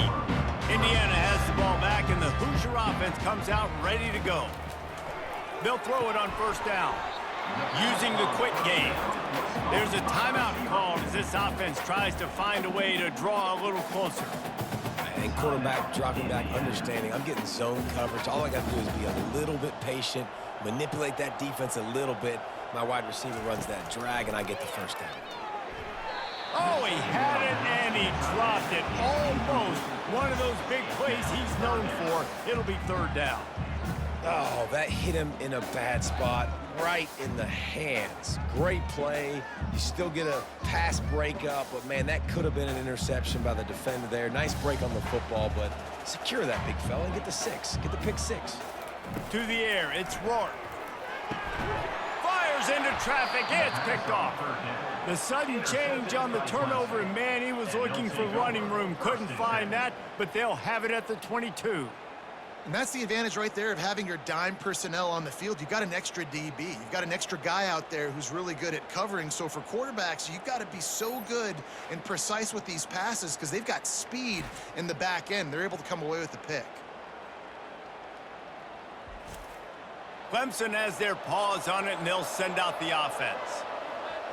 Indiana has the ball back, and the Hoosier offense comes out ready to go. They'll throw it on first down, using the quick game. There's a timeout called as this offense tries to find a way to draw a little closer. And quarterback dropping back, understanding I'm getting zone coverage. All I got to do is be a little bit patient, manipulate that defense a little bit. My wide receiver runs that drag, and I get the first down. Oh, he had it, and he dropped it. Almost one of those big plays he's known for. It'll be third down. Oh, that hit him in a bad spot, right in the hands. Great play. You still get a pass breakup, but, man, that could have been an interception by the defender there. Nice break on the football, but secure that big fella and get the 6. Get the pick 6. To the air, it's Rourke. Fires into traffic, it's picked off. The sudden change on the turnover, and man, he was looking for running room. Couldn't find that, but they'll have it at the 22. And that's the advantage right there of having your dime personnel on the field. You've got an extra DB. You've got an extra guy out there who's really good at covering. So for quarterbacks, you've got to be so good and precise with these passes because they've got speed in the back end. They're able to come away with the pick. Clemson has their paws on it, and they'll send out the offense.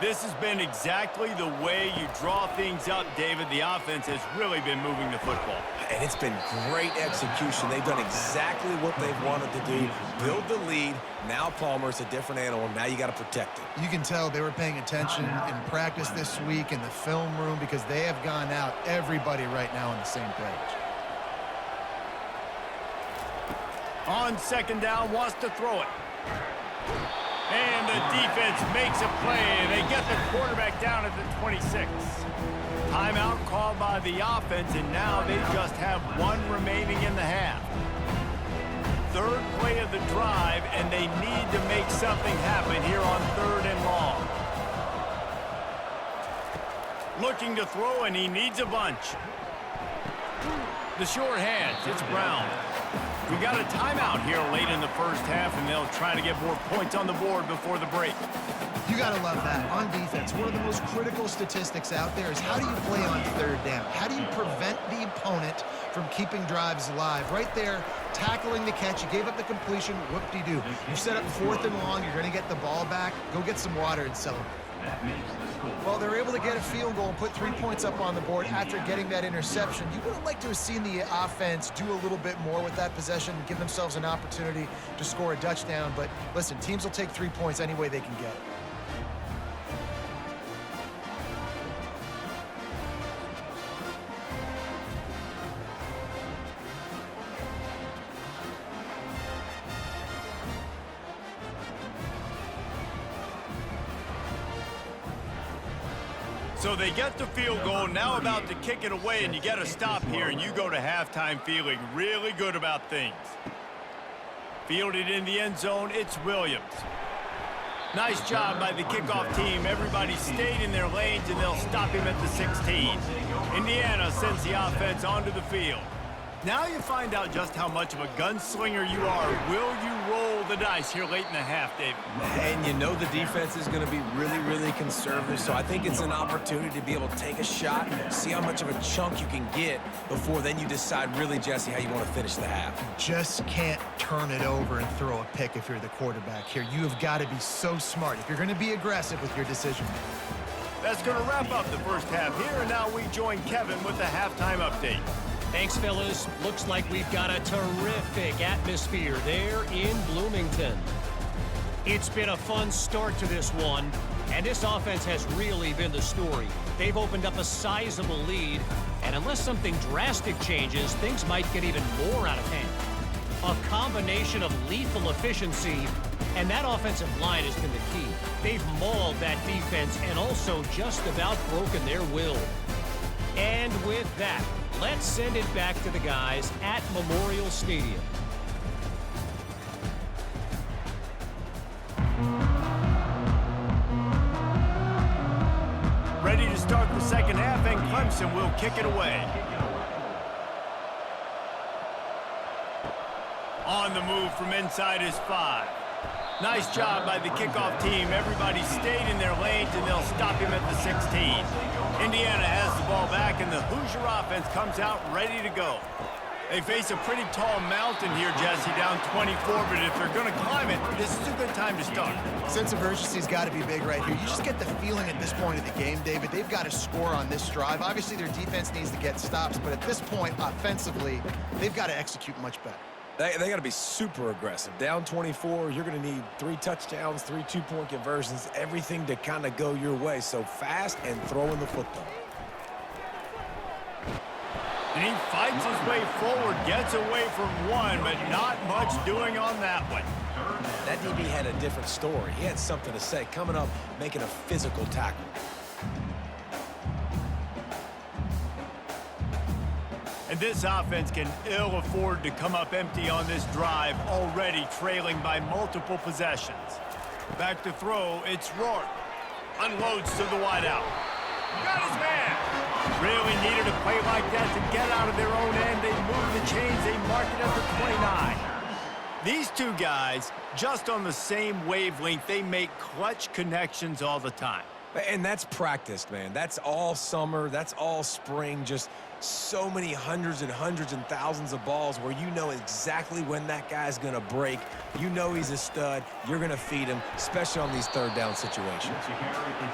This has been exactly the way you draw things up, David. The offense has really been moving the football. And it's been great execution. They've done exactly what they've wanted to do. Build the lead. Now Palmer's a different animal. Now you got to protect it. You can tell they were paying attention in practice this week in the film room because they have gone out, everybody right now on the same page. On second down, wants to throw it. And the defense makes a play. They get the quarterback down at the 26. Timeout called by the offense, and now they just have one remaining in the half. Third play of the drive, and they need to make something happen here on 3rd and long. Looking to throw, and he needs a bunch. The short hands, it's Brown. We got a timeout here late in the first half, and they'll try to get more points on the board before the break. You got to love that. On defense, one of the most critical statistics out there is how do you play on 3rd down? How do you prevent the opponent from keeping drives alive? Right there, tackling the catch. You gave up the completion. Whoop-de-doo. You set up 4th and long. You're going to get the ball back. Go get some water and celebrate. Well, they're able to get a field goal and put 3 points up on the board after getting that interception. You would have liked to have seen the offense do a little bit more with that possession, give themselves an opportunity to score a touchdown. But listen, teams will take 3 points any way they can get it. So they get the field goal, now about to kick it away, and you get a stop here, and you go to halftime feeling really good about things. Fielded in the end zone, it's Williams. Nice job by the kickoff team. Everybody stayed in their lanes, and they'll stop him at the 16. Indiana sends the offense onto the field. Now you find out just how much of a gunslinger you are. Will you roll the dice here late in the half, David? And you know the defense is going to be really, really conservative, so I think it's an opportunity to be able to take a shot, see how much of a chunk you can get before then you decide really, Jesse, how you want to finish the half. Just can't turn it over and throw a pick if you're the quarterback here. You have got to be so smart if you're going to be aggressive with your decision. That's going to wrap up the first half here, and now we join Kevin with the halftime update. Thanks, fellas. Looks like we've got a terrific atmosphere there in Bloomington. It's been a fun start to this one, and this offense has really been the story. They've opened up a sizable lead, and unless something drastic changes, things might get even more out of hand. A combination of lethal efficiency, and that offensive line has been the key. They've mauled that defense and also just about broken their will. And with that, let's send it back to the guys at Memorial Stadium. Ready to start the second half, and Clemson will kick it away. On the move from inside is 5. Nice job by the kickoff team. Everybody stayed in their lanes, and they'll stop him at the 16. Indiana has the ball back, and the Hoosier offense comes out ready to go. They face a pretty tall mountain here, Jesse, down 24, but if they're going to climb it, this is a good time to start. Sense of urgency's got to be big right here. You just get the feeling at this point of the game, David, they've got to score on this drive. Obviously, their defense needs to get stops, but at this point, offensively, they've got to execute much better. They got to be super aggressive. Down 24, you're going to need 3 touchdowns, 3 two-point conversions, everything to kind of go your way. So fast and throwing the football. And he fights his way forward, gets away from one, but not much doing on that one. That DB had a different story. He had something to say, coming up, making a physical tackle. And this offense can ill afford to come up empty on this drive, already trailing by multiple possessions. Back to throw, it's Rourke. Unloads to the wideout. Got his man. Really needed a play like that to get out of their own end. They move the chains, they mark it at the 29. These two guys, just on the same wavelength, they make clutch connections all the time. And that's practiced, man. That's all summer. That's all spring. Just so many hundreds and thousands of balls where you know exactly when that guy's going to break. You know he's a stud. You're going to feed him, especially on these third down situations.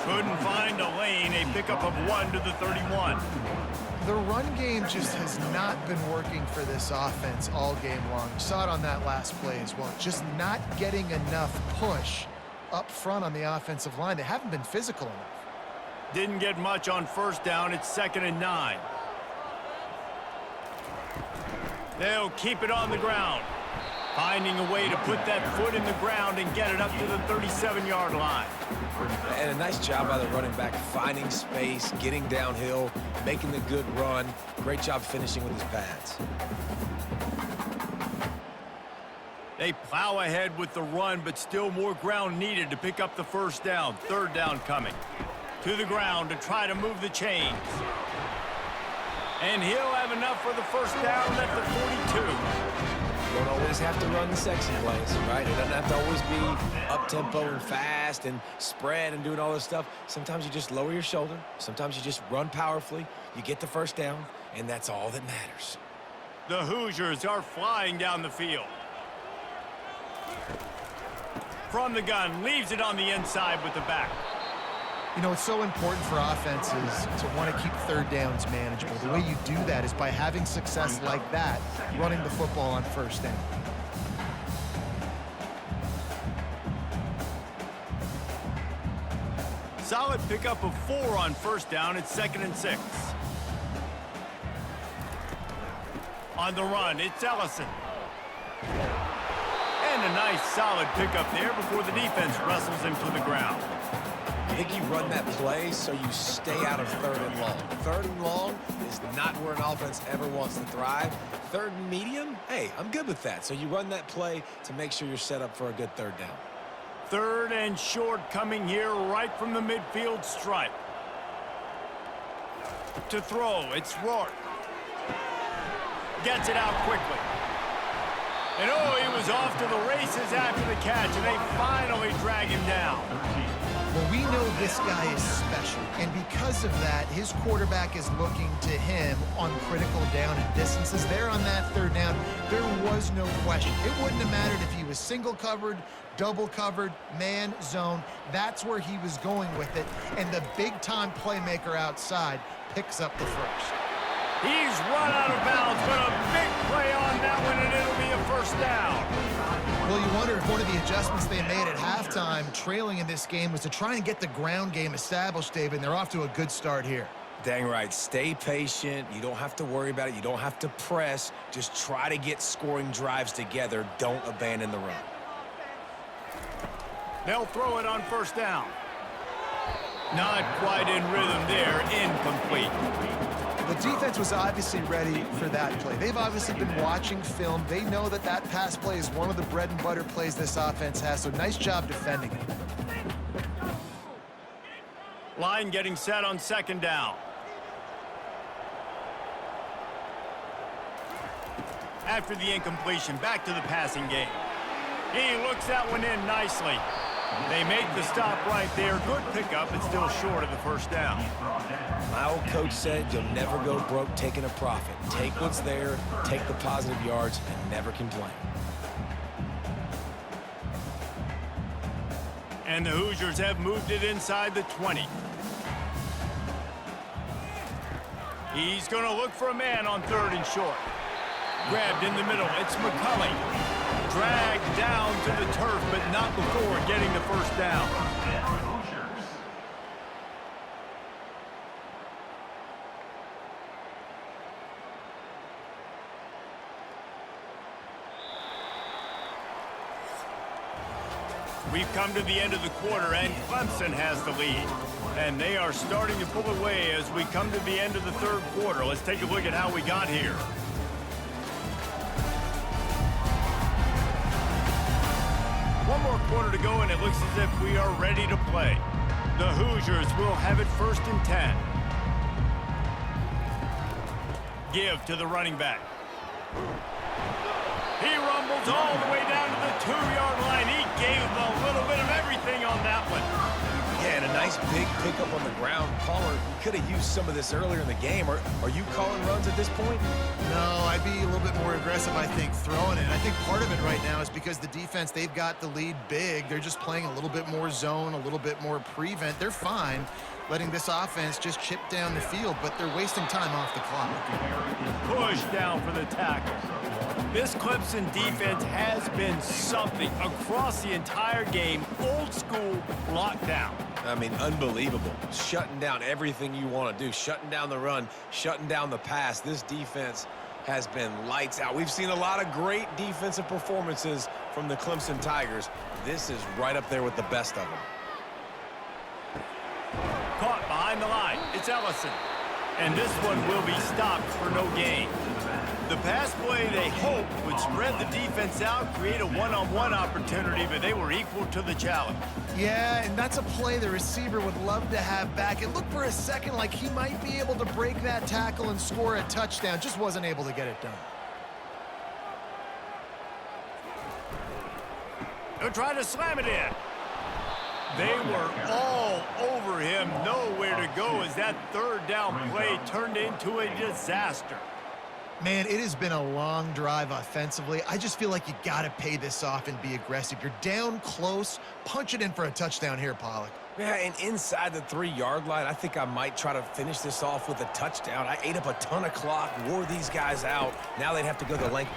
Couldn't find a lane. A pickup of 1 to the 31. The run game just has not been working for this offense all game long. You saw it on that last play as well. Just not getting enough push up front on the offensive line. They haven't been physical enough. Didn't get much on first down. It's 2nd and 9. They'll keep it on the ground. Finding a way to put that foot in the ground and get it up to the 37-yard line. And a nice job by the running back, finding space, getting downhill, making the good run. Great job finishing with his pads. They plow ahead with the run, but still more ground needed to pick up the first down. 3rd down coming. To the ground to try to move the chains. And he'll have enough for the first down at the 42. You don't always have to run the sexy plays, right? It doesn't have to always be up-tempo and fast and spread and doing all this stuff. Sometimes you just lower your shoulder. Sometimes you just run powerfully. You get the first down, and that's all that matters. The Hoosiers are flying down the field. From the gun, leaves it on the inside with the back. You know, it's so important for offenses to want to keep third downs manageable. The way you do that is by having success like that, running the football on first down. Solid pickup of 4 on first down. It's 2nd and 6. On the run, it's Ellison. And a nice solid pickup there before the defense wrestles him to the ground. I think you run that play so you stay out of 3rd and long. 3rd and long is not where an offense ever wants to thrive. 3rd and medium, hey, I'm good with that. So you run that play to make sure you're set up for a good 3rd down. 3rd and short coming here right from the midfield stripe. To throw, it's Rourke. Gets it out quickly. And oh, he was off to the races after the catch, and they finally drag him down. Well, we know this guy is special, and because of that, his quarterback is looking to him on critical down and distances. There on that 3rd down, there was no question. It wouldn't have mattered if he was single covered, double covered, man, zone. That's where he was going with it, and the big-time playmaker outside picks up the first. He's run out of bounds, but a big play on that one, and it'll be a 1st down. Well, you wonder if one of the adjustments they made at halftime, trailing in this game, was to try and get the ground game established, David, and they're off to a good start here. Dang right. Stay patient. You don't have to worry about it. You don't have to press. Just try to get scoring drives together. Don't abandon the run. They'll throw it on 1st down. Not quite in rhythm there. Incomplete. The defense was obviously ready for that play. They've obviously been watching film. They know that that pass play is one of the bread and butter plays this offense has, so nice job defending it. Line getting set on 2nd down. After the incompletion, back to the passing game. He looks that one in nicely. They make the stop right there. Good pickup, but still short of the 1st down. My old coach said you'll never go broke taking a profit. Take what's there, take the positive yards, and never complain. And the Hoosiers have moved it inside the 20. He's going to look for a man on 3rd and short. Grabbed in the middle. It's McCulley. Dragged down to the turf, but not before getting the 1st down. We've come to the end of the quarter, and Clemson has the lead. And they are starting to pull away as we come to the end of the 3rd quarter. Let's take a look at how we got here. One more quarter to go, and it looks as if we are ready to play. The Hoosiers will have it 1st and 10. Give to the running back. He rumbles all the way down to the 2-yard line. He gave him a little bit of everything on that one. Yeah, and a nice big pickup on the ground. Palmer, you could have used some of this earlier in the game. Are you calling runs at this point? No, I'd be a little bit more aggressive, I think, throwing it. I think part of it right now is because the defense, they've got the lead big. They're just playing a little bit more zone, a little bit more prevent. They're fine letting this offense just chip down the field, but they're wasting time off the clock. Push down for the tackle. This Clemson defense has been something across the entire game. Old school lockdown. I mean, unbelievable. Shutting down everything you want to do. Shutting down the run, shutting down the pass. This defense has been lights out. We've seen a lot of great defensive performances from the Clemson Tigers. This is right up there with the best of them. Caught behind the line. It's Ellison. And this one will be stopped for no gain. The pass play, they hope, would spread the defense out, create a one-on-one opportunity, but they were equal to the challenge. Yeah, and that's a play the receiver would love to have back. It looked for a second like he might be able to break that tackle and score a touchdown. Just wasn't able to get it done. They'll try to slam it in. They were all over him, nowhere to go as that 3rd down play turned into a disaster. Man, it has been a long drive offensively. I just feel like you got to pay this off and be aggressive. You're down close. Punch it in for a touchdown here, Pollock. Yeah, and inside the 3-yard line, I think I might try to finish this off with a touchdown. I ate up a ton of clock, wore these guys out. Now they'd have to go the length.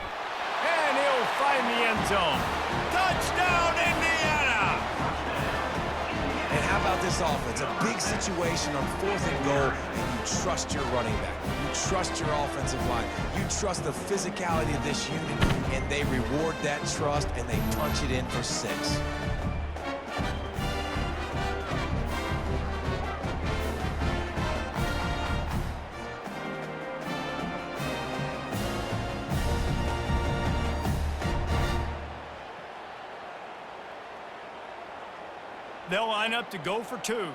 And he'll find the end zone. Touchdown, Indiana! And how about this offense? A big situation on 4th and goal, and you trust your running back. You trust your offensive line. You trust the physicality of this unit, and they reward that trust, and they punch it in for 6. They'll line up to go for 2.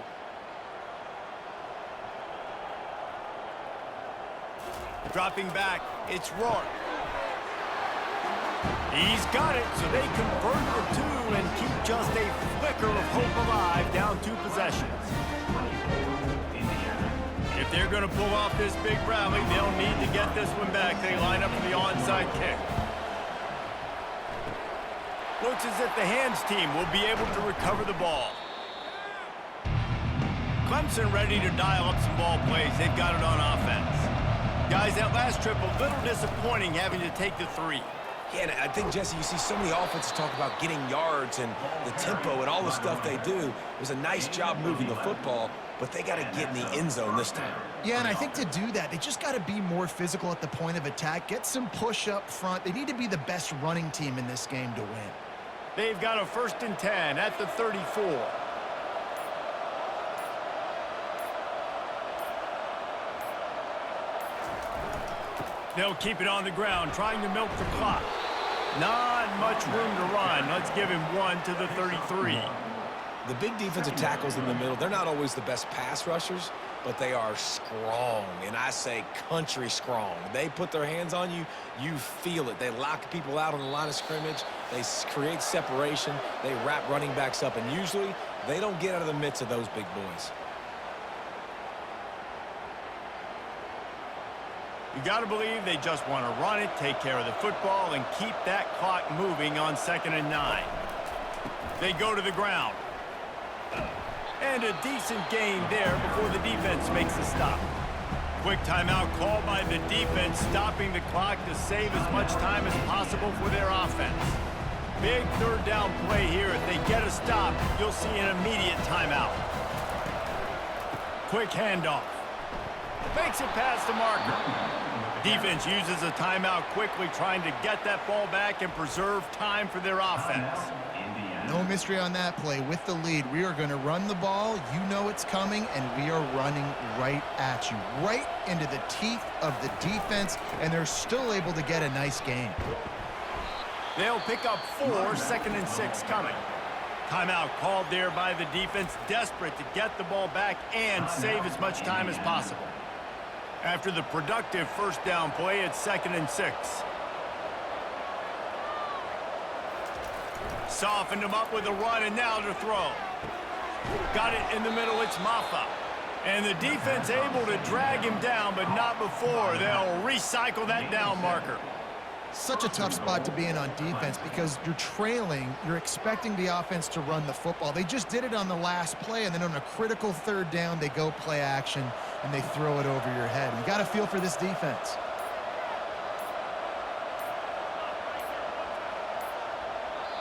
Dropping back, it's Rourke. He's got it, so they convert the 2 and keep just a flicker of hope alive, down 2 possessions. If they're going to pull off this big rally, they'll need to get this one back. They line up for the onside kick. Looks as if the hands team will be able to recover the ball. Clemson ready to dial up some ball plays. They've got it on offense. Guys, that last trip, a little disappointing having to take the 3. Yeah, and I think, Jesse, you see so many offenses talk about getting yards and the tempo and all the stuff they do. It was a nice job moving the football, but they got to get in the end zone this time. Yeah, and I think to do that, they just got to be more physical at the point of attack, get some push up front. They need to be the best running team in this game to win. They've got a 1st and 10 at the 34. They'll keep it on the ground, trying to milk the clock. Not much room to run. Let's give him 1 to the 33. The big defensive tackles in the middle, they're not always the best pass rushers, but they are strong, and I say country strong. They put their hands on you, you feel it. They lock people out on the line of scrimmage. They create separation. They wrap running backs up, and usually they don't get out of the midst of those big boys. You got to believe they just want to run it, take care of the football, and keep that clock moving on 2nd and 9. They go to the ground. And a decent gain there before the defense makes a stop. Quick timeout called by the defense, stopping the clock to save as much time as possible for their offense. Big 3rd down play here. If they get a stop, you'll see an immediate timeout. Quick handoff. Makes it past the marker. Defense uses a timeout quickly, trying to get that ball back and preserve time for their offense. No mystery on that play. With the lead, we are going to run the ball. You know it's coming, and we are running right at you, right into the teeth of the defense, and they're still able to get a nice gain. They'll pick up 4, 2nd and 6 coming. Timeout called there by the defense, desperate to get the ball back and save as much time as possible. After the productive 1st down play, it's 2nd and 6. Softened him up with a run, and now to throw. Got it in the middle, it's Maffa. And the defense able to drag him down, but not before. They'll recycle that down marker. Such a tough spot to be in on defense because you're trailing, you're expecting the offense to run the football. They just did it on the last play, and then on a critical 3rd down, they go play action, and they throw it over your head. You got to feel for this defense.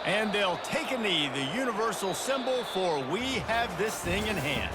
And they'll take a knee, the universal symbol for we have this thing in hand.